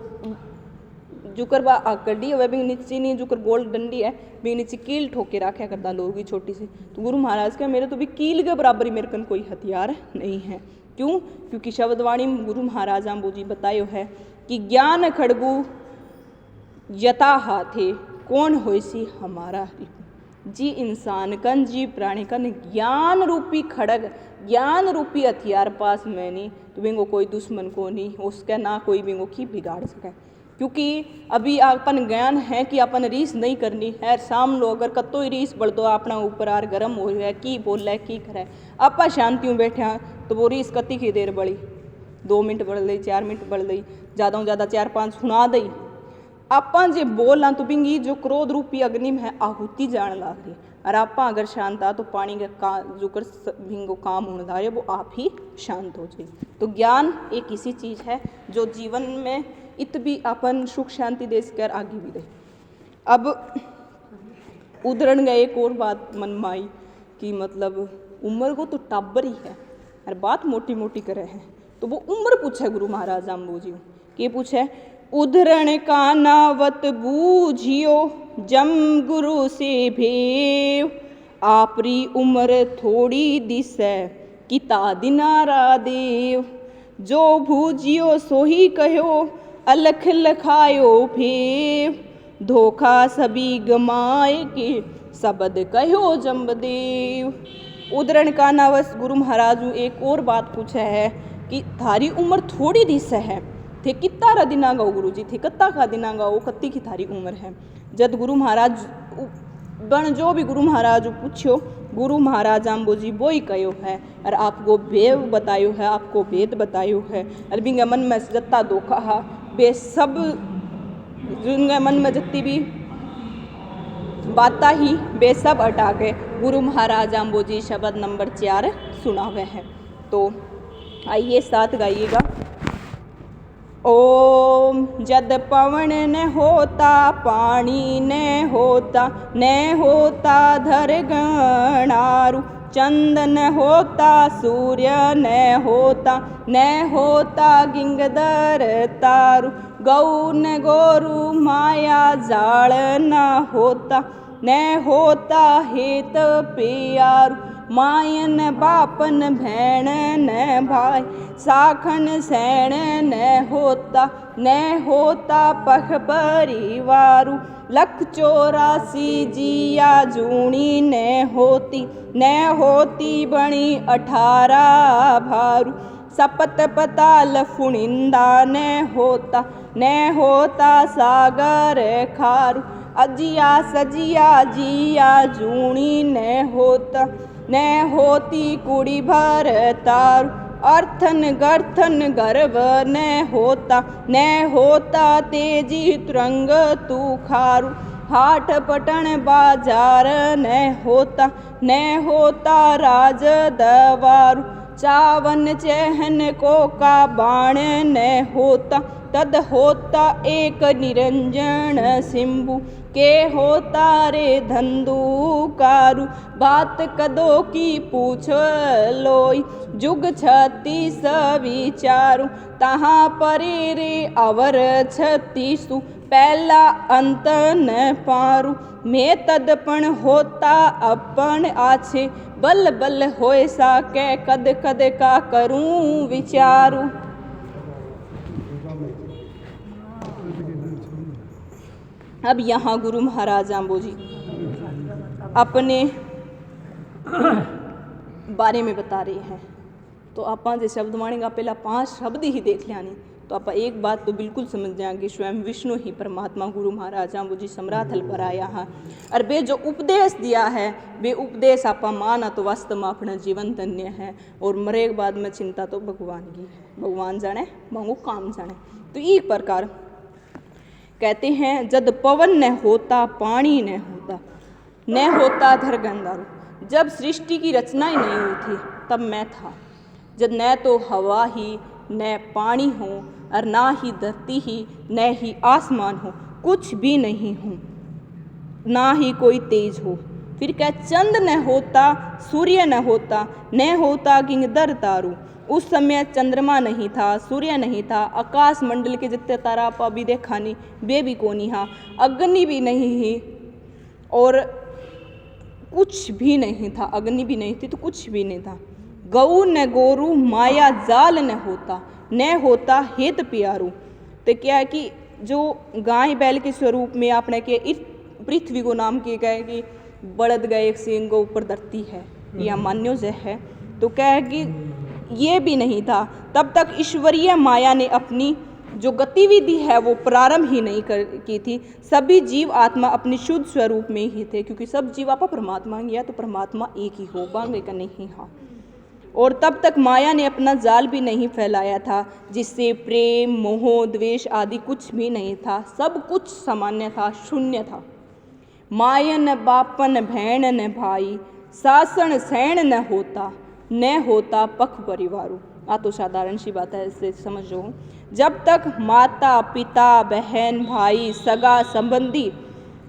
जुकर बा आकड़ी वह भी नीचे नहीं, जुकर गोल डंडी है भी नीचे कील ठोके राख्या करता लोहे की छोटी सी। तो गुरु महाराज का मेरे तो भी कील के बराबर ही मेरे कन कोई हथियार नहीं है। क्यों? क्योंकि शब्दवाणी गुरु महाराज आम्बो जी बतायो है कि ज्ञान खड़गु यथा हाथे कौन होइसी हमारा। जी इंसान कन जी प्राणी कन ज्ञान रूपी खड़ग, ज्ञान रूपी हथियार पास में नहीं, तो बिंगो कोई दुश्मन को नहीं उसका ना कोई बिंगो की बिगाड़ सके। क्योंकि अभी अपन ज्ञान है कि अपन रीस नहीं करनी है। शाम लो अगर कतो ही रीस बढ़ दो अपना ऊपर आर गर्म हो रहा है की बोल है की करे, आपा शांति में बैठे तो वो रीस कती की देर बढ़ी, 2 मिनट बढ़ गई 4 मिनट बढ़ गई, ज़्यादा ज़्यादा 4-5 सुना दई। आपा जे बोल तो बिंगी जो क्रोध रूपी अग्नि में है आहुति जान लाग रही, और आपा अगर शांत आ तो पानी का जो कर भिंगो काम होने धारे वो आप ही शांत हो जाए। तो ज्ञान एक ऐसी चीज़ है जो जीवन में इत भी अपन सुख शांति देश कर आगे भी दे। अब उधरण गए एक और बात मन में आई कि मतलब उम्र को तो टाबर ही है और बात मोटी मोटी करे है, तो वो उम्र पूछे गुरु महाराज आम्बो जी के पूछे उधरण का नावत बूझियो जम गुरु से भेव, आपरी उम्र थोड़ी दिसै किता दिनारा देव, जो भूजियो सोही कहो अलख लखायो भेव, धोखा सभी गमाए के शब्द कहो जम्बदेव। उदरण का नावस गुरु महाराज एक और बात पूछा है कि थारी उम्र थोड़ी दिस है, थे कितना रा दिना गाओ गुरु जी, थे कत्ता का दिना गाओ कत्ती की थारी उम्र है। जब गुरु महाराज बन जो भी गुरु महाराज पूछो, गुरु महाराज आम्बो जी वो ही कहो है और आपको भेद बतायो है, आपको भेद बतायो है। और बिंगे मन में जत्ता धोखा है बे सब जिनके मन में जत्ती भी बाता ही बे सब हटा के गुरु महाराज आम्बो जी शब्द नंबर 4 सुनावे हैं। तो आइए साथ गाइएगा। ओम जद पवन न होता पानी न होता धर गणारु, चंद न होता सूर्य न होता गिंगदर तारु, गौ न गोरु माया जाल न होता हेत प्यारु, मायन बापन भैण न भाई, साखन सैण न होता पख परिवारु, 184 जिया जूणी न होती बणी 18 भारू, सपत पताल फुनिंदा न होता सागर खारू, अजिया सजिया जिया जूणी न न होती कुड़ी भर तारू। अर्थन गर्थन गर्व न होता तेजी तुरंग तू खारू। हाट पटन बाजार न होता राज दवारू। चावन चहन को का बाण न होता तद होता एक निरंजन सिंबु। के होता रे धंधुकारु बात कदो की पूछ लोई। जुग 36 विचारु तहाँ परे रे अवर 36 पहला अंत न पारू। मैं तदपण होता अपन आछे बल बल होए साके कद कद का करूं विचारू। अब यहाँ गुरु महाराज जाम्बोजी अपने बारे में बता रहे हैं। तो आप जो शब्द मानेगा पहला 5 शब्द ही देख लिया नहीं तो आप एक बात तो बिल्कुल समझ जाएंगे स्वयं विष्णु ही परमात्मा गुरु महाराज जाम्बोजी सम्राट हल पर आया है। और वे जो उपदेश दिया है वे उपदेश आप माना तो वास्तव में अपना जीवन धन्य है। और मरे के बाद में चिंता तो भगवान की है, भगवान जाने बहु काम जाने। तो एक प्रकार कहते हैं जद पवन न होता पानी न होता धर गंधारू। जब सृष्टि की रचना ही नहीं हुई थी तब मैं था। जब न तो हवा ही न पानी हो और ना ही धरती ही न ही आसमान हो, कुछ भी नहीं हो, ना ही कोई तेज हो। फिर क्या चंद न होता सूर्य न होता गिंगदर तारू। उस समय चंद्रमा नहीं था, सूर्य नहीं था, आकाश मंडल के जितने तारा आप अभी देखा नहीं वे भी कोनी हा, अग्नि भी नहीं ही और कुछ भी नहीं था। अग्नि भी नहीं थी तो कुछ भी नहीं था। गऊ न गोरू माया जाल न होता हेत प्यारू। तो क्या है कि जो गाय बैल के स्वरूप में आपने के इस पृथ्वी को नाम किए गए कि बड़द गए एक सिंह को ऊपर धरती है या मान्योजय है। तो क्या है कि ये भी नहीं था तब तक ईश्वरीय माया ने अपनी जो गतिविधि है वो प्रारंभ ही नहीं की थी। सभी जीव आत्मा अपने शुद्ध स्वरूप में ही थे क्योंकि सब जीव आपा परमात्मा गया तो परमात्मा एक ही हो बांगे का नहीं हा। और तब तक माया ने अपना जाल भी नहीं फैलाया था जिससे प्रेम मोह द्वेष आदि कुछ भी नहीं था। सब कुछ सामान्य था, शून्य था। मायन बापन भैण न भाई सासन सैण न होता पख परिवारू। तो साधारण सी बात है, इससे समझो। जब तक माता पिता बहन भाई सगा संबंधी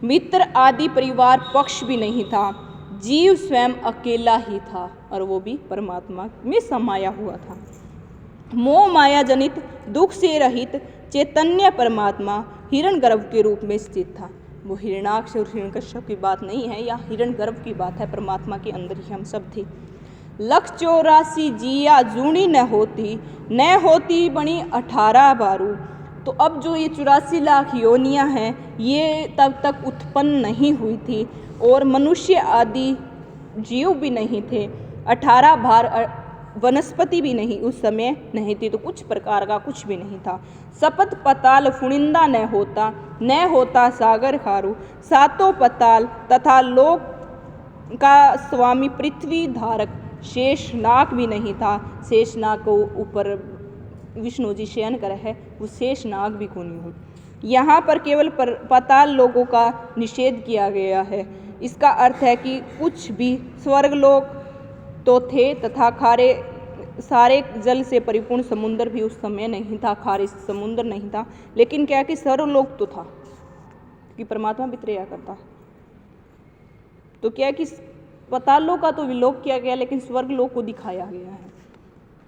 मित्र आदि परिवार पक्ष भी नहीं था, जीव स्वयं अकेला ही था और वो भी परमात्मा में समाया हुआ था। मोह माया जनित दुख से रहित चैतन्य परमात्मा हिरण गर्भ के रूप में स्थित था। वो हिरणाक्ष और हिरण्यकश्यप की बात नहीं है, या हिरण गर्भ की बात है। परमात्मा के अंदर ही हम सब थे। 184 जिया जूनी न होती बनी 18 बारू। तो अब जो ये 84 लाख योनियां हैं ये तब तक उत्पन्न नहीं हुई थी और मनुष्य आदि जीव भी नहीं थे। 18 भार वनस्पति भी नहीं उस समय नहीं थी, तो कुछ प्रकार का कुछ भी नहीं था। सपत पताल फुनिंदा न होता सागर खारू। 7 पताल तथा लोक का स्वामी पृथ्वी धारक शेषनाग भी नहीं था। शेषनाग को ऊपर विष्णु जी शयन कर है, वो शेषनाग भी को नहीं हो। यहाँ पर केवल पाताल लोगों का निषेध किया गया है। इसका अर्थ है कि कुछ भी स्वर्ग लोक तो थे तथा सारे जल से परिपूर्ण समुद्र भी उस समय नहीं था, खारे समुद्र नहीं था। लेकिन क्या कि सर्वलोक तो था कि परमात्मा वित्रया करता। तो क्या कि पाताल लोक का तो विलोक किया गया लेकिन स्वर्ग लोक को दिखाया गया है।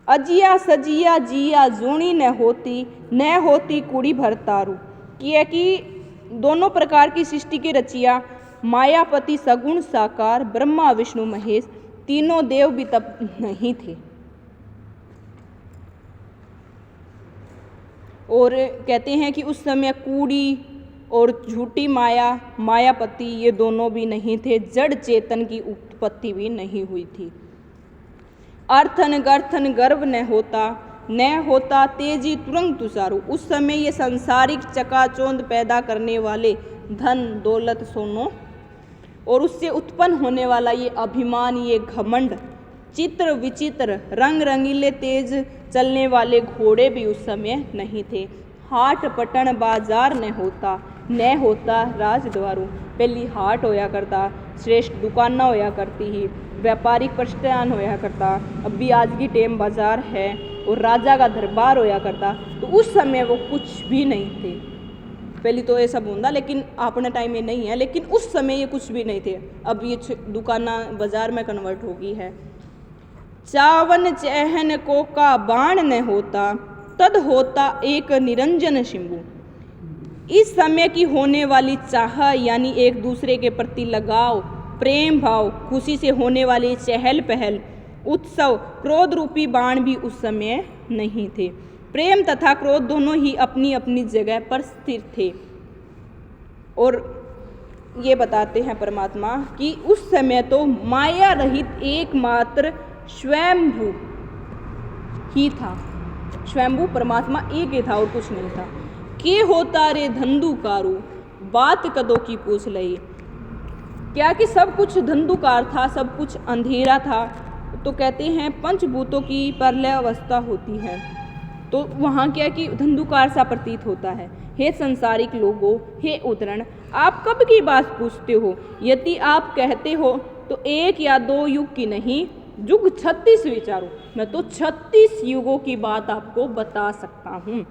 अजिया सजिया जिया जूणी न होती कुड़ी भरतारू। किया कि दोनों प्रकार की सृष्टि के रचिया मायापति सगुण साकार ब्रह्मा विष्णु महेश तीनों देव भी तब नहीं थे। और कहते हैं कि उस समय कूड़ी और झूठी मायापति ये दोनों भी नहीं थे। जड़ चेतन की उत्पत्ति भी नहीं हुई थी। अर्थन गर्थन गर्व न होता तेजी तुरंग तुषारू। उस समय ये सांसारिक चकाचौंध पैदा करने वाले धन दौलत सोनो और उससे उत्पन्न होने वाला ये अभिमान, ये घमंड, चित्र विचित्र, रंग रंगीले तेज चलने वाले घोड़े भी उस समय नहीं थे। हाट पटन बाजार न होता राजद्वारों। पहली हाट होया करता, श्रेष्ठ दुकाना होया करती ही, व्यापारिक प्रस्थान होया करता। अब भी आज की टेम बाजार है और राजा का दरबार होया करता। तो उस समय वो कुछ भी नहीं थे। पहले तो ये सब होता, लेकिन अपने टाइम में नहीं है, लेकिन उस समय ये कुछ भी नहीं थे। अब ये दुकाना बाजार में कन्वर्ट हो गई है। चावन चहन को का बाण न होता, तद होता एक निरंजन शिंबू। इस समय की होने वाली चाह यानी एक दूसरे के प्रति लगाव, प्रेम भाव, खुशी से होने वाली चहल पहल, उत्सव, क्रोध रूपी बाण भी उस समय नहीं थे। प्रेम तथा क्रोध दोनों ही अपनी अपनी जगह पर स्थिर थे। और ये बताते हैं परमात्मा कि उस समय तो माया रहित एकमात्र स्वयंभू ही था। स्वयंभू परमात्मा एक ही था और कुछ नहीं था। के होता रे धंधुकारू, बात कदों की पूछ लई। क्या कि सब कुछ धंधुकार था, सब कुछ अंधेरा था। तो कहते हैं पंचभूतों की प्रलय अवस्था होती है, तो वहाँ क्या कि धंधुकार सा प्रतीत होता है। हे संसारिक लोगों, हे उदरण, आप कब की बात पूछते हो? यदि आप कहते हो तो एक या दो युग की नहीं, युग 36 विचारो। मैं तो 36 युगों की बात आपको बता सकता हूँ।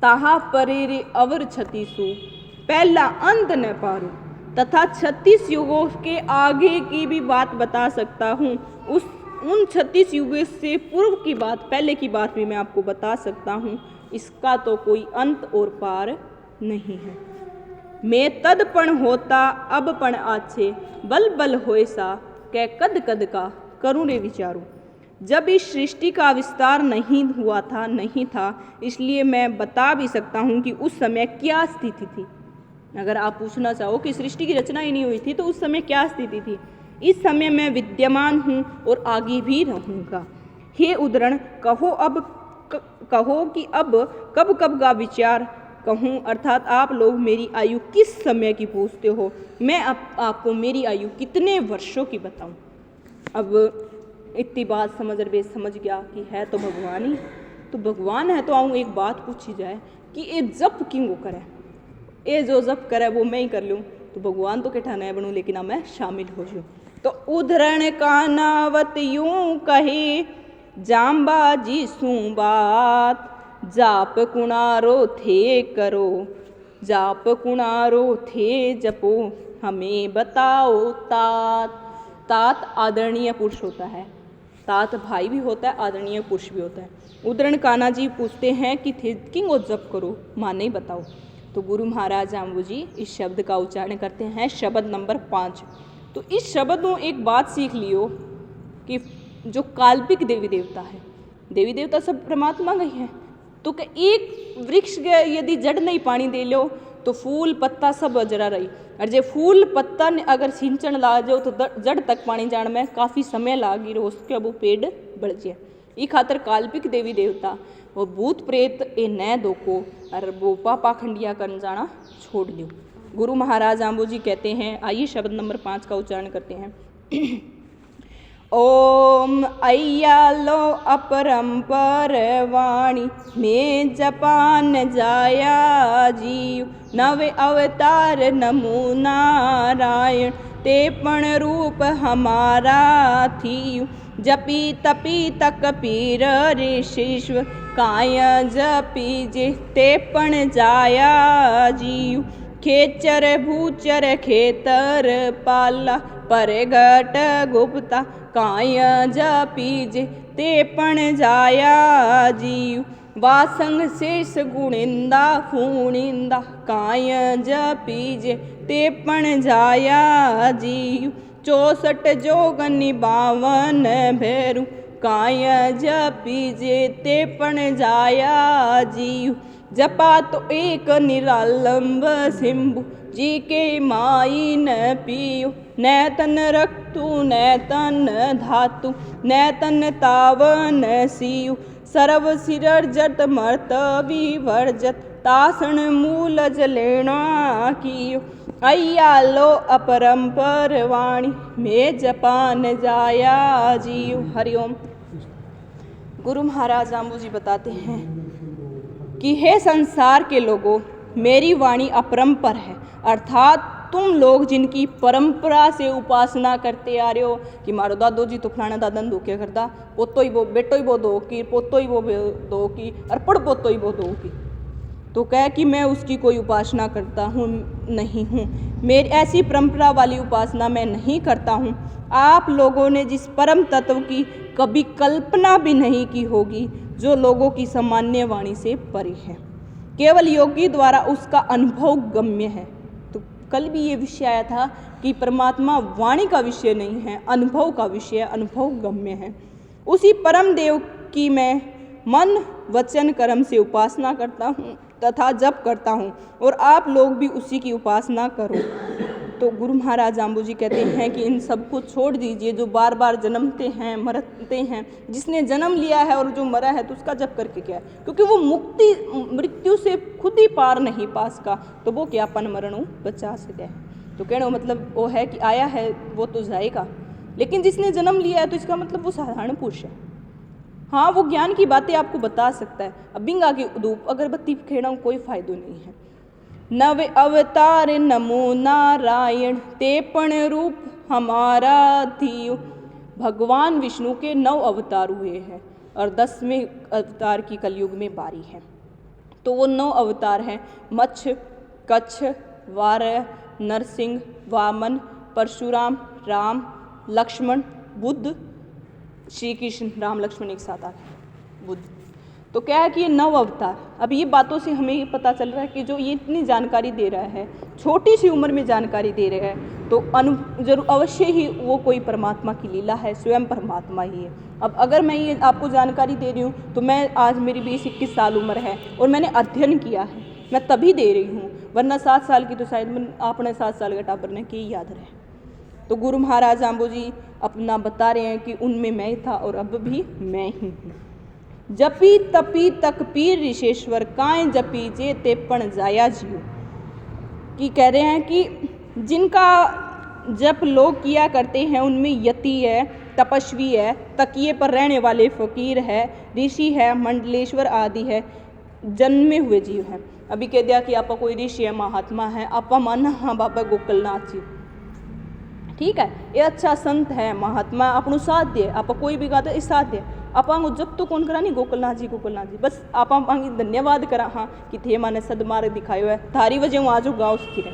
ताहा परेरे अवर 36, पहला अंत न पारू। तथा 36 युगों के आगे की भी बात बता सकता हूँ। उन 36 युगों से पूर्व की बात, पहले की बात भी मैं आपको बता सकता हूँ। इसका तो कोई अंत और पार नहीं है। मैं तदपण होता अब पण आछे, बल बल होए सा, कै कद कद का करूँ रे विचारू। जब इस सृष्टि का विस्तार नहीं हुआ था, नहीं था, इसलिए मैं बता भी सकता हूँ कि उस समय क्या स्थिति थी। अगर आप पूछना चाहो कि सृष्टि की रचना ही नहीं हुई थी तो उस समय क्या स्थिति थी, इस समय मैं विद्यमान हूँ और आगे भी रहूँगा। हे उदरण, कहो कि अब कब कब का विचार कहूँ, अर्थात आप लोग मेरी आयु किस समय की पूछते हो, मैं आपको मेरी आयु कितने वर्षों की बताऊँ। अब इतनी बात समझ गया कि है तो भगवान ही, तो भगवान है तो आऊँ एक बात पूछी जाए कि ये जप क्यों वो करे, ये जो जप करे वो मैं ही कर लूँ, तो भगवान तो कैठा नहीं बनूँ, लेकिन अब मैं शामिल हो जाऊँ। तो उदरण का नावत यूं कहे, जाम्बा जी सू बात, जाप कुणारो थे करो, जाप कुणारो थे जपो, हमें बताओ तात। तात आदरणीय पुरुष होता है, तात भाई भी होता है, आदरणीय पुरुष भी होता है। उदरण कान्हा जी पूछते हैं कि थिंकिंग और जप करो, माँ नहीं बताओ। तो गुरु महाराज जाम्बू जी इस शब्द का उच्चारण करते हैं, शब्द नंबर 5। तो इस शब्द में एक बात सीख लियो कि जो काल्पिक देवी देवता है, देवी देवता सब परमात्मा गई है, तो एक वृक्ष यदि जड़ नहीं पानी दे लो तो फूल पत्ता सब जरा रही, और जे फूल पत्ता ने अगर सिंचन ला जाओ तो जड़ तक पानी जाने में काफ़ी समय लागी रहो, उसके अब वो पेड़ बढ़ जाए। ये खातर काल्पिक देवी देवता वो भूत प्रेत ए न दो को और वो पापा खंडिया कर जाना छोड़ दो। गुरु महाराज जाम्बू जी कहते हैं, आइए शब्द नंबर 5 का उच्चारण करते हैं। ओम अय्यालो अपरंपर वाणी, में जपान जाया जीव, नव अवतार नमो नारायण, ते पण रूप हमारा थी, जपी तपी तक पीर ऋषिश्व, काय जपी जे ते पण जाया जीव, खेचर भूचर खेतर पाला, परगट गुप्ता, काय जपीजे ते पण जाया जीव, वासंग शेष गुणिंदा फूणिंदा, काय जपीजे ते पण जाया जीव, 64 जोगन 52 भैरू, काय जपीजे ते पण जाया जीव, जपा तो एक निरालंब सिंबु, जी के माई न पियो, न तन रक्तु न तन धातु, न तन तावन सियु, सर्व सिरजत मर्त विवर्जत तासन मूल जलेना कियो अय्या लो अपरंपर वाणी में जपान जाया जियो। हरिओम। गुरु महाराज जाम्बू जी बताते हैं कि हे संसार के लोगों, मेरी वाणी अपरंपर है, अर्थात तुम लोग जिनकी परंपरा से उपासना करते आ रहे हो कि मारो दादो जी तो फलाना दादन दो क्या करता, पोतो ही वो बेटो ही वो दो की, पोतो ही वो दो की, अर्पण पोतो ही वो दो की, तो कह कि मैं उसकी कोई उपासना करता हूँ नहीं हूँ, मेरी ऐसी परंपरा वाली उपासना मैं नहीं करता हूँ। आप लोगों ने जिस परम तत्व की कभी कल्पना भी नहीं की होगी, जो लोगों की सामान्य वाणी से परे है, केवल योगी द्वारा उसका अनुभव गम्य है। तो कल भी ये विषय आया था कि परमात्मा वाणी का विषय नहीं है, अनुभव का विषय, अनुभव गम्य है। उसी परम देव की मैं मन वचन कर्म से उपासना करता हूँ तथा जप करता हूँ, और आप लोग भी उसी की उपासना करो। तो गुरु महाराज जाम्बू जी कहते हैं कि इन सब को छोड़ दीजिए, जो बार बार जन्मते हैं मरते हैं। जिसने जन्म लिया है और जो मरा है तो उसका जप करके क्या है, क्योंकि वो मुक्ति मृत्यु से खुद ही पार नहीं पास का, तो वो क्या अपन मरणों बचा सके। तो कहने का मतलब वो है कि आया है वो तो जाएगा, लेकिन जिसने जन्म लिया है तो इसका मतलब वो साधारण पुरुष है। हाँ, वो ज्ञान की बातें आपको बता सकता है। अब बिंगा की धूप अगरबत्ती खेड़ा कोई फायदो नहीं है। नव अवतार नमो नारायण तेपन रूप हमारा थियो। भगवान विष्णु के 9 अवतार हुए हैं और 10वें अवतार की कलयुग में बारी है। तो वो 9 अवतार हैं मत्स्य, कच्छ, वारय, नरसिंह, वामन, परशुराम, राम, लक्ष्मण, बुद्ध, श्री कृष्ण। राम लक्ष्मण एक साथ आ गए, बुद्ध। तो क्या है कि ये 9 अवतार। अब ये बातों से हमें ये पता चल रहा है कि जो ये इतनी जानकारी दे रहा है, छोटी सी उम्र में जानकारी दे रहा है, तो जरूर अवश्य ही वो कोई परमात्मा की लीला है, स्वयं परमात्मा ही है। अब अगर मैं ये आपको जानकारी दे रही हूँ तो मैं आज मेरी 20-21 साल उम्र है और मैंने अध्ययन किया है, मैं तभी दे रही हूँ, वरना 7 साल की तो शायद आपने 7 साल का टाबर ने की याद रहे। तो गुरु महाराज जाम्बू जी अपना बता रहे हैं कि उनमें मैं था और अब भी मैं ही हूँ। जपी तपी तक पीर ऋषेश्वर काएँ जपी जे ते पण जाया जियो। कि कह रहे हैं कि जिनका जप लोग किया करते हैं उनमें यति है, तपस्वी है, तकिए पर रहने वाले फकीर है, ऋषि है, मंडलेश्वर आदि है, जन्मे हुए जीव हैं। अभी कह दिया कि आपा कोई ऋषि है, महात्मा है, आपा माना हाँ बाबा गोकलनाथ जी, ठीक है, ये अच्छा संत है, महात्मा अपनों साध्य है, आप कोई भी गाते इस साध्य आप जब तो कौन करा नहीं गोकलनाथ जी बस आप धन्यवाद करा हाँ कि थे माने सदमार्ग दिखायो है, थारी वजह आज गाँव स्थिर है।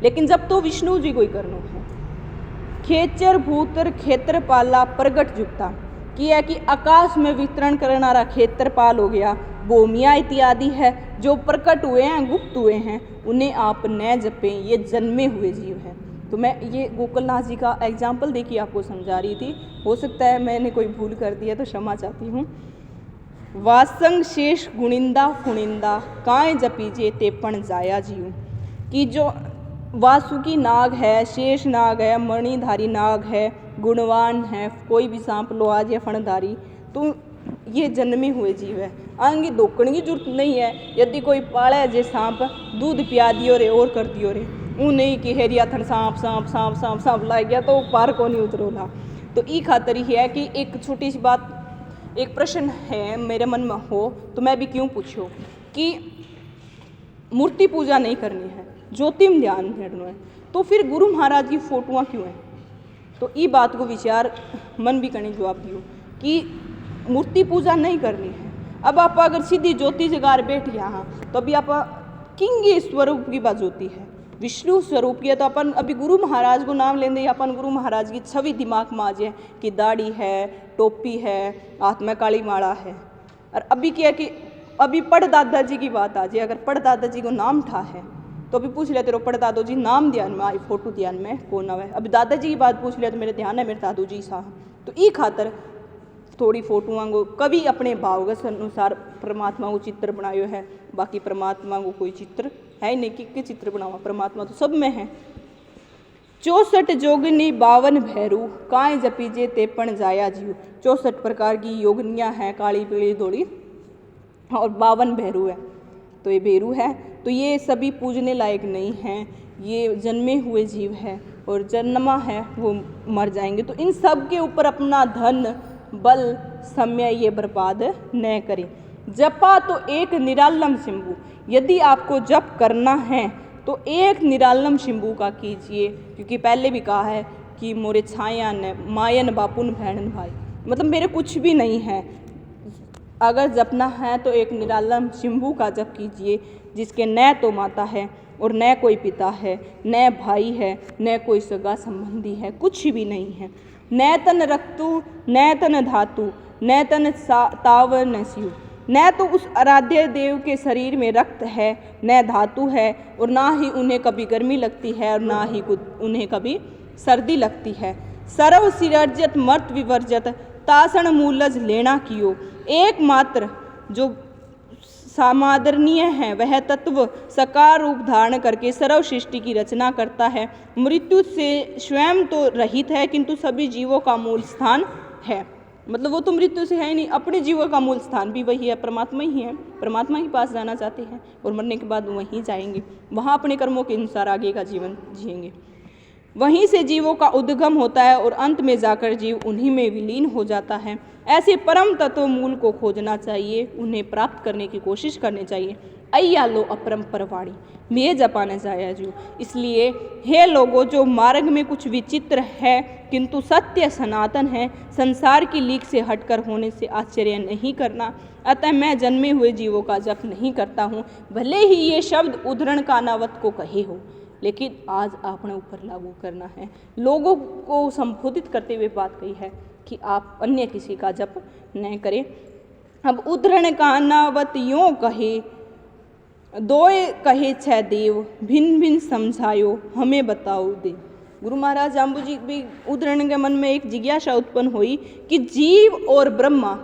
लेकिन जब तो विष्णु जी को ही करना है। खेचर भूतर खेतर पाला प्रगट जुगता की है कि आकाश में वितरण करनारा खेत्रपाल हो गया, भूमिया इत्यादि है जो प्रकट हुए हैं, गुप्त हुए हैं, उन्हें आप न जपें, ये जन्मे हुए जीव हैं। तो मैं ये गोकलनाथ जी का एग्जाम्पल देखिए आपको समझा रही थी, हो सकता है मैंने कोई भूल कर दिया तो क्षमा चाहती हूँ। वासंग शेष गुणिंदा फुणिंदा काए जपीजे तेपण जाया जीव। कि जो वासुकी नाग है, शेष नाग है, मणिधारी नाग है, गुणवान है, कोई भी सांप लो आज या फणधारी, तो ये जन्मे हुए जीव है। आगे धोकने की जरूरत नहीं है। यदि कोई पाला जे सांप दूध पिया दियो रे और कर दियो रे, ऊ नहीं कि हेरिया थन सांप सांप सांप सांप सांप ला गया तो पार को नहीं उतरोला। तो ई खातर ही है कि एक छोटी सी बात, एक प्रश्न है मेरे मन में हो तो मैं भी क्यों पूछूं कि मूर्ति पूजा नहीं करनी है, ज्योतिम ध्यान करना है, तो फिर गुरु महाराज की फोटोआँ क्यों हैं? तो ई बात को विचार मन भी करने जवाब दियो कि मूर्ति पूजा नहीं करनी है। अब आप अगर सीधी ज्योति जगार बैठ यहाँ तो अभी आप किंग स्वरूप की बात ज्योति है, विष्णु स्वरूप की है, तो अपन अभी गुरु महाराज को नाम लेंगे, अपन गुरु महाराज की छवि दिमाग में आ जाए कि दाढ़ी है, टोपी है, हाथ में काली माला है। और अभी क्या कि अभी पड़ दादाजी की बात आ जाए, अगर पड़ दादाजी को नाम ठा है तो अभी पूछ लेते रहो पड़ दादो जी नाम ध्यान में आई, फोटो ध्यान में कौन आवे। अभी दादाजी की बात पूछ लिया तो मेरे ध्यान है मेरे दादू जी साहब। तो ई खातर थोड़ी फोटोआँ को कभी अपने भाव के अनुसार परमात्मा को चित्र बनायो है, बाकी परमात्मा को कोई चित्र है नहीं कि चित्र बनावा, परमात्मा तो सब में है। 64 जोगिनी 52 भैरू काय जपीजे ते पण जाया जीव। 64 प्रकार की योगनियाँ हैं, काली पीली धोली, और 52 भैरू है। तो ये भैरू है, तो ये सभी पूजने लायक नहीं हैं, ये जन्मे हुए जीव है और जन्मा है वो मर जाएंगे। तो इन सब के ऊपर अपना धन बल समय ये बर्बाद न करें। जपा तो एक निरालम शंभु, यदि आपको जप करना है तो एक निरालम शंभु का कीजिए, क्योंकि पहले भी कहा है कि मोरे छाया ने मायन बापुन भैणन भाई, मतलब मेरे कुछ भी नहीं है। अगर जपना है तो एक निरालम शंभु का जप कीजिए, जिसके न तो माता है और न कोई पिता है, न भाई है, न कोई सगा संबंधी है, कुछ भी नहीं है। न तन रक्तु न तन धातु न तन ताव न सियु, न तो उस आराध्य देव के शरीर में रक्त है, न धातु है, और ना ही उन्हें कभी गर्मी लगती है और ना ही उन्हें कभी सर्दी लगती है। सर्व सिरजत मर्त विवर्जत तासन मूलज लेना कियो, एकमात्र जो सामादरणीय है वह तत्व सकार रूप धारण करके सर्व सृष्टि की रचना करता है। मृत्यु से स्वयं तो रहित है, किंतु सभी जीवों का मूल स्थान है। मतलब वो तो मृत्यु से है ही नहीं, अपने जीवों का मूल स्थान भी वही है, परमात्मा ही है। परमात्मा के पास जाना चाहते हैं और मरने के बाद वहीं जाएंगे, वहाँ अपने कर्मों के अनुसार आगे का जीवन जिएंगे। वहीं से जीवों का उद्गम होता है और अंत में जाकर जीव उन्हीं में विलीन हो जाता है। ऐसे परम तत्व मूल को खोजना चाहिए, उन्हें प्राप्त करने की कोशिश करनी चाहिए। अय्या लो अपरंपर वाणी मैं जपा न जाया जो। इसलिए हे लोगों, जो मार्ग में कुछ विचित्र है किंतु सत्य सनातन है, संसार की लीक से हटकर होने से आश्चर्य नहीं करना। अतः मैं जन्मे हुए जीवों का जप नहीं करता हूँ, भले ही ये शब्द उद्धरण कानावत को कहे हो, लेकिन आज आपने ऊपर लागू करना है। लोगों को संबोधित करते हुए बात कही है कि आप अन्य किसी का जप न करें। अब उद्धरण कानावत यों कहे, दोए कहे छह देव, भिन्न भिन्न समझायो हमें बताओ दे। गुरु महाराज जाम्बू जी भी उद्धरण के मन में एक जिज्ञासा उत्पन्न हुई कि जीव और ब्रह्मा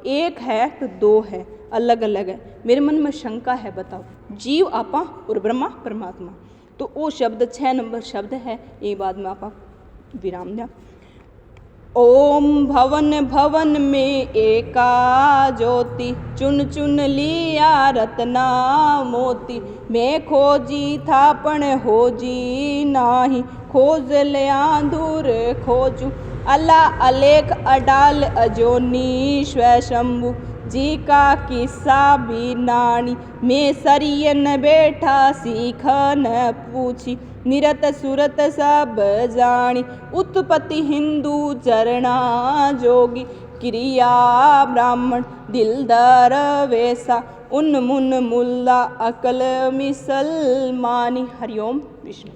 एक है तो दो है, अलग अलग है। मेरे मन में शंका है, बताओ जीव आपा और ब्रह्मा परमात्मा। तो वो शब्द 6 नंबर शब्द है, ये बाद में आपा विराम दिया। ओम भवन भवन में एका ज्योति, चुन चुन लिया रत्ना मोती। मैं खोजी था पण होजी नाही, खोज लिया दूर खोजू। अल्लाह अलेख अडाल अजोनी स्वशंभु, जी का किस्सा भी नानी। मैं सरियन बैठा सीख न पूछी, निरत सुरत सब जानी। उत्पत्ति हिंदू चरणा जोगी, क्रिया ब्राह्मण दिलदार वैसा। उन्मुन मुल्ला अकल मिसलमानी। हरिओम विष्णु।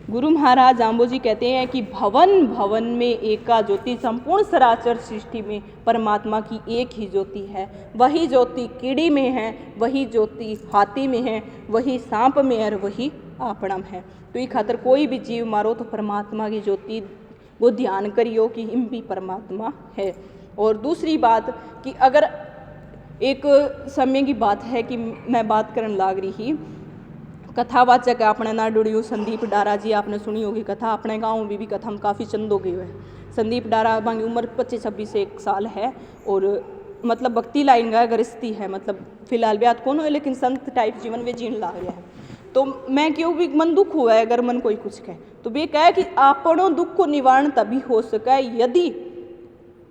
गुरु महाराज जाम्बो जी कहते हैं कि भवन भवन में एका ज्योति, संपूर्ण सराचर सृष्टि में परमात्मा की एक ही ज्योति है। वही ज्योति कीड़ी में है, वही ज्योति हाथी में है, वही सांप में है और वही आपणम है। तो ये खातर कोई भी जीव मारो तो परमात्मा की ज्योति वो ध्यान करियो कि हम भी परमात्मा है। और दूसरी बात कि अगर एक समय की बात है कि मैं बात करने लाग रही ही, कथावाचक अपने ना डुड़ियो संदीप डारा जी, आपने सुनी होगी कथा। अपने गाँव में भी कथा में काफ़ी चंद हो गई है। संदीप डारा की उम्र 25-26 साल है और मतलब भक्ति लाइन का गृहस्थी है, मतलब फिलहाल ब्याह कौन हो लेकिन संत टाइप जीवन वे जीन ला रहा है। तो मैं क्यों भी मन दुख हुआ है, अगर मन कोई कुछ कहे तो वे कहे कि आपनों दुख को निवारण तभी हो सका यदि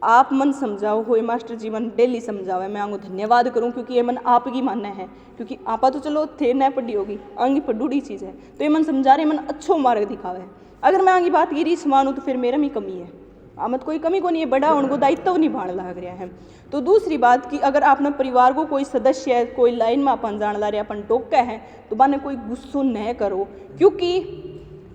आप मन समझाओ। हो मास्टर जीवन डेली समझाओ, मैं आंगू धन्यवाद करूं क्योंकि ये मन आपकी मानना है, क्योंकि आपा तो चलो थे न पढ़ी होगी, आंगी पढ़ूड़ी चीज़ है। तो ये मन समझा रहे, मन अच्छो मार्ग दिखावे है। अगर मैं आंगी बात की रीस मानूँ तो फिर मेरा में कमी है, आमद कोई कमी को नहीं है, बड़ा उनको दायित्व निभाने लग रहा है। तो दूसरी बात कि अगर आपने परिवार को कोई सदस्य है, कोई लाइन में अपन जान ला रहे अपन टोका है, तो बाने कोई गुस्सो न करो, क्योंकि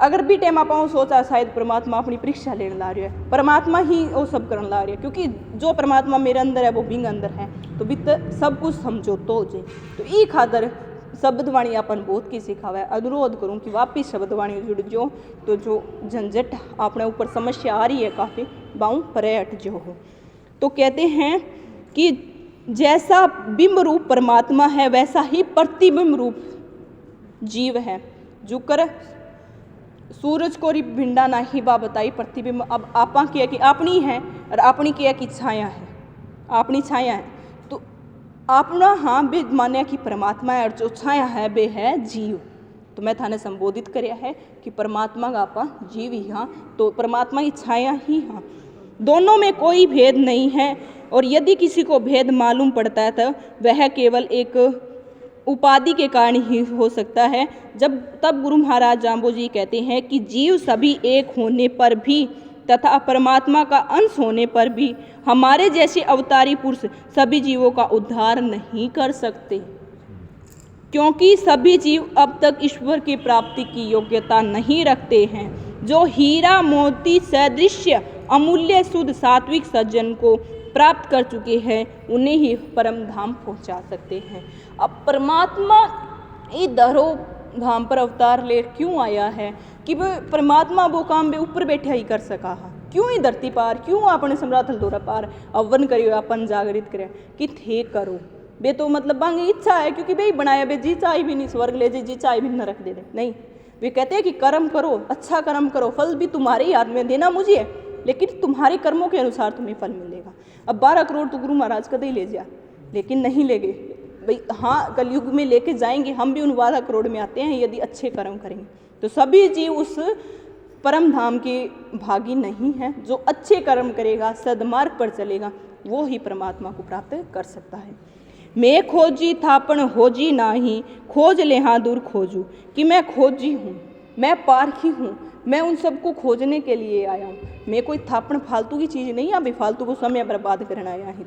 अगर भी टाइम आप सोचा शायद परमात्मा अपनी परीक्षा लेने ला रही है, परमात्मा ही वो सब करने ला रही है, क्योंकि जो परमात्मा मेरे अंदर है वो बिंग अंदर है, तो बित सब कुछ समझो तो हो जाए। तो ई खातर शब्दवाणी अपन बहुत की सिखावा है। अनुरोध करूं कि वापिस शब्दवाणी जुड़ जो, तो जो झंझट अपने ऊपर समस्या आ रही है काफ़ी बाऊ परे हट जो हो। तो कहते हैं कि जैसा बिंब रूप परमात्मा है वैसा ही प्रतिबिंब रूप जीव है, जो कर सूरज को री भिंडा नाही बा बताई प्रतिबिंब। अब आपा किया कि अपनी है और अपनी किया कि छाया है, अपनी छाया है। तो अपना हाँ बे मान्या कि परमात्मा है और जो छाया है बे है जीव। तो मैं थाने संबोधित कराया है कि परमात्मा का आपा जीव ही हाँ, तो परमात्मा की छाया ही हाँ, दोनों में कोई भेद नहीं है। और यदि किसी को भेद मालूम पड़ता है तो वह केवल एक उपाधि के कारण ही हो सकता है। तब गुरु महाराज जाम्बो जी कहते हैं कि जीव सभी एक होने पर भी तथा परमात्मा का अंश होने पर भी हमारे जैसे अवतारी पुरुष सभी जीवों का उद्धार नहीं कर सकते, क्योंकि सभी जीव अब तक ईश्वर की प्राप्ति की योग्यता नहीं रखते हैं। जो हीरा मोती सदृश्य अमूल्य शुद्ध सात्विक सज्जन को प्राप्त कर चुके हैं उन्हें ही परम धाम पहुंचा सकते हैं। अब परमात्मा ये दरो धाम पर अवतार ले क्यों आया है कि वह परमात्मा वो काम बे ऊपर बैठा ही कर सका है, क्यों ही धरती पार, क्यों अपने सम्राट हलदोरा पार अवन करियो अपन जागृत करे कि थे करो बे। तो मतलब बांगे इच्छा है क्योंकि बे बनाया बे जी चाहे भी नहीं स्वर्ग ले जी चाहे भी नरक दे दे, नहीं वे कहते हैं कि कर्म करो, अच्छा कर्म करो, फल भी तुम्हारे ही हाथ में, देना मुझे है लेकिन तुम्हारे कर्मों के अनुसार तुम्हें फल मिलेगा। अब 12 करोड़ तो गुरु महाराज कदे ही ले जा, लेकिन नहीं ले गए भाई। हाँ कलयुग में लेके जाएंगे, हम भी उन 12 करोड़ में आते हैं यदि अच्छे कर्म करेंगे। तो सभी जीव उस परम धाम के भागी नहीं हैं। जो अच्छे कर्म करेगा, सदमार्ग पर चलेगा, वो ही परमात्मा को प्राप्त कर सकता है। मैं खोजी थापण होजी नाही, खोज ले हाँ दूर खोजू, कि मैं खोजी हूँ, मैं पारखी हूँ, मैं उन सबको खोजने के लिए आया हूँ। मैं कोई थापण फालतू की चीज़ नहीं, अभी फालतू को समय बर्बाद करना आया है।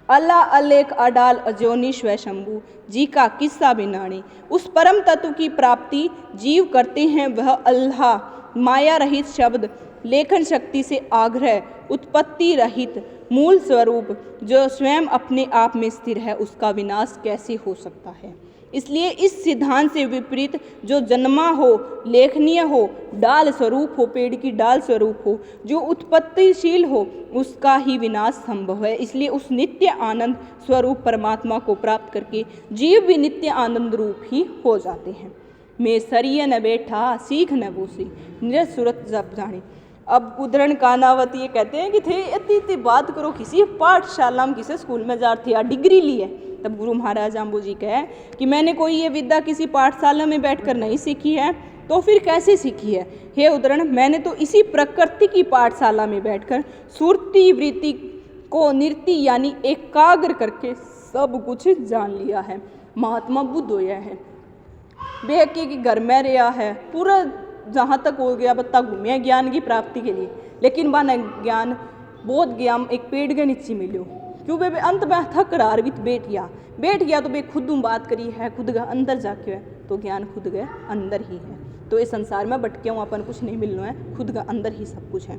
अल्लाह अलेख अडाल अजोनी स्वयंभू जी का किस्सा बिनाणी। उस परम तत्व की प्राप्ति जीव करते हैं, वह अल्लाह माया रहित शब्द लेखन शक्ति से आग्रह उत्पत्ति रहित मूल स्वरूप जो स्वयं अपने आप में स्थिर है, उसका विनाश कैसे हो सकता है। इसलिए इस सिद्धांत से विपरीत जो जन्मा हो, लेखनीय हो, डाल स्वरूप हो, पेड़ की डाल स्वरूप हो, जो उत्पत्तिशील हो, उसका ही विनाश संभव है। इसलिए उस नित्य आनंद स्वरूप परमात्मा को प्राप्त करके जीव भी नित्य आनंद रूप ही हो जाते हैं। मैं सरिय न बैठा सीख न बूसी निर सूरत जब जाने। अब उदाहरण कानावत ये कहते हैं कि थे इतनी बात करो, किसी पाठशाला में किसी स्कूल में जाते डिग्री ली है। तब गुरु महाराज जाम्बो जी कहे कि मैंने कोई ये विद्या किसी पाठशाला में बैठकर नहीं सीखी है, तो फिर कैसे सीखी है। हे उदाहरण, मैंने तो इसी प्रकृति की पाठशाला में बैठकर सुरती वृत्ति को नृत्य यानी एकाग्र करके सब कुछ जान लिया है। महात्मा बुद्ध होया है, बेहके कि घर में रहा है, पूरा जहाँ तक हो गया बत्ता घूमिया ज्ञान की प्राप्ति के लिए, लेकिन बाना ज्ञान बोध ज्ञान एक पेड़ के नीचे मिलो, क्यों बे अंत में थक रहा भी बैठ गया तो बे खुद बात करी है, खुद का अंदर जाके है तो ज्ञान खुद के अंदर ही है। तो इस संसार में भटके हूँ अपन कुछ नहीं मिलना है, खुद का अंदर ही सब कुछ है।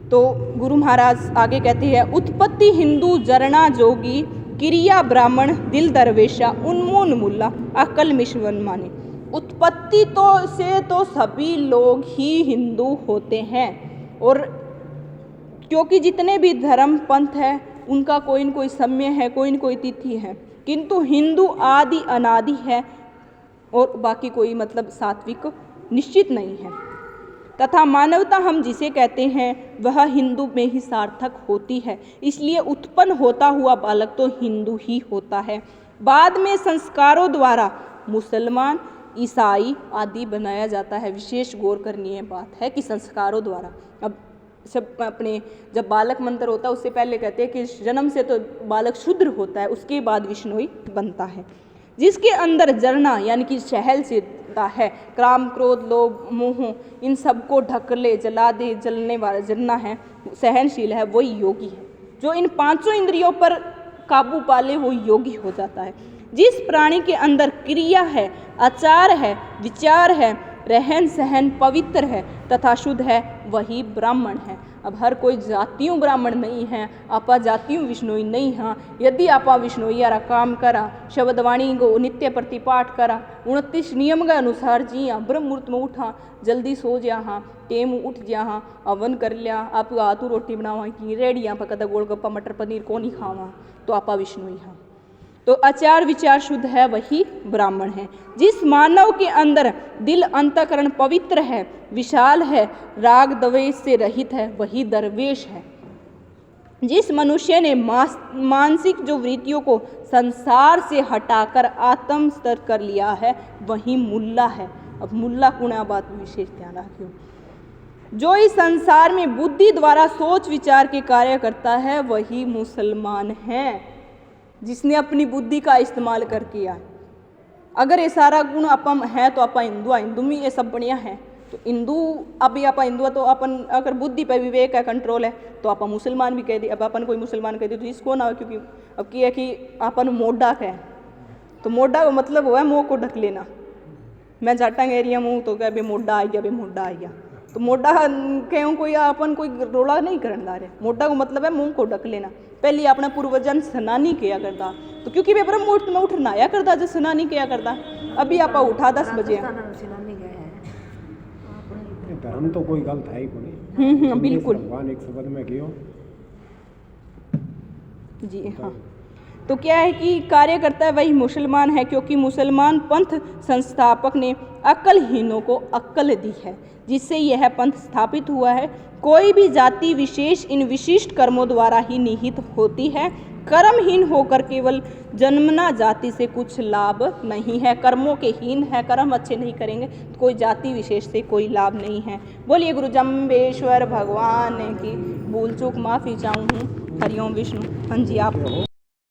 तो गुरु महाराज आगे कहते हैं, उत्पत्ति हिंदू जरना जोगी क्रिया ब्राह्मण दिल दरवेशा उन्मून मुल्ला अकल मिश्वन माने। उत्पत्ति से तो सभी लोग ही हिंदू होते हैं, और क्योंकि जितने भी धर्म पंथ है उनका कोई न कोई समय है, कोई न कोई तिथि है, किंतु हिंदू आदि अनादि है और बाकी कोई मतलब सात्विक निश्चित नहीं है। तथा मानवता हम जिसे कहते हैं वह हिंदू में ही सार्थक होती है। इसलिए उत्पन्न होता हुआ बालक तो हिंदू ही होता है। बाद में संस्कारों द्वारा मुसलमान, ईसाई आदि बनाया जाता है। विशेष गौर करनी है बात है कि संस्कारों द्वारा। अब सब अपने जब बालक मंत्र होता है उससे पहले कहते हैं कि जन्म से तो बालक शूद्र होता है, उसके बाद विष्णुई बनता है, जिसके अंदर जरना यानी कि सहनशीलता है, काम क्रोध लोभ मोह इन सबको ढक ले जला दे, जलने वाला जरना है, सहनशील है, वही योगी है। जो इन पांचों इंद्रियों पर काबू पाले वो योगी हो जाता है। जिस प्राणी के अंदर क्रिया है, आचार है, विचार है, रहन सहन पवित्र है तथा शुद्ध है, वही ब्राह्मण है। अब हर कोई जातियों ब्राह्मण नहीं है, आपा जातियों विष्णुई नहीं हाँ। यदि आपा विष्णुइयारा काम करा, शब्दवाणी को नित्य प्रतिपाठ करा, 29 नियम के अनुसार जिया, ब्रह्म मुहूर्त में उठा, जल्दी सो जा हाँ, टेम उठ जा हाँ, अवन कर लिया, आप आतू रोटी बनावा की रेडी यहाँ पर कदा गोलगप्पा मटर पनीर को नहीं खावा, तो आपा विष्णुई हाँ। तो आचार विचार शुद्ध है वही ब्राह्मण है। जिस मानव के अंदर दिल अंतःकरण पवित्र है, विशाल है, राग द्वेष से रहित है, वही दरवेश है। जिस मनुष्य ने मानसिक जो वृत्तियों को संसार से हटाकर आत्म स्तर कर लिया है, वही मुल्ला है। अब मुल्ला कुणा बात में विशेष ध्यान रखियो। जो इस संसार में बुद्धि द्वारा सोच विचार के कार्य करता है, वही मुसलमान है, जिसने अपनी बुद्धि का इस्तेमाल कर किया। अगर ये सारा गुण अपन है तो अपन हिंदू में ये सब बढ़िया है। तो हिंदू अभी आप हिंदू तो अपन अगर बुद्धि पे विवेक है, कंट्रोल है, तो आप मुसलमान भी कह दी। अब अपन कोई मुसलमान कह दी तो इसको ना हो, क्योंकि अब की है कि अपन मोडा है, तो मोडा का मतलब हुआ है मुँह को ढक लेना। मैं जाटांग एरिया में हूँ तो क्या भाई मोडा आ गया, भाई मोडा आ गया, तो मोडा कहूँ कोई अपन कोई रोला नहीं करना रहे। मोडा को मतलब है मुंह को ढक लेना। पहले अपना पूर्वजन स्नानी किया करता, तो क्योंकि वे ब्रह्म मुहूर्त में उठना आया करता, जो स्नानी किया करता। अभी आप उठा 10 बजे। धर्म तो कोई गलत है ही नहीं। बिल्कुल भगवान एक शब्द में क्यों जी हाँ। तो क्या है कि कार्य करता है वही मुसलमान है, क्योंकि मुसलमान पंथ संस्थापक ने अक्लहीनों को अक्ल दी है, जिससे यह पंथ स्थापित हुआ है। कोई भी जाति विशेष इन विशिष्ट कर्मों द्वारा ही निहित होती है। कर्महीन होकर केवल जन्मना जाति से कुछ लाभ नहीं है। कर्मों के हीन है, कर्म अच्छे नहीं करेंगे तो कोई जाति विशेष से कोई लाभ नहीं है। बोलिए गुरु जम्बेश्वर भगवान की। भूल चूक माफ़ी चाहूँ हूँ। हरिओम विष्णु। हाँ जी आप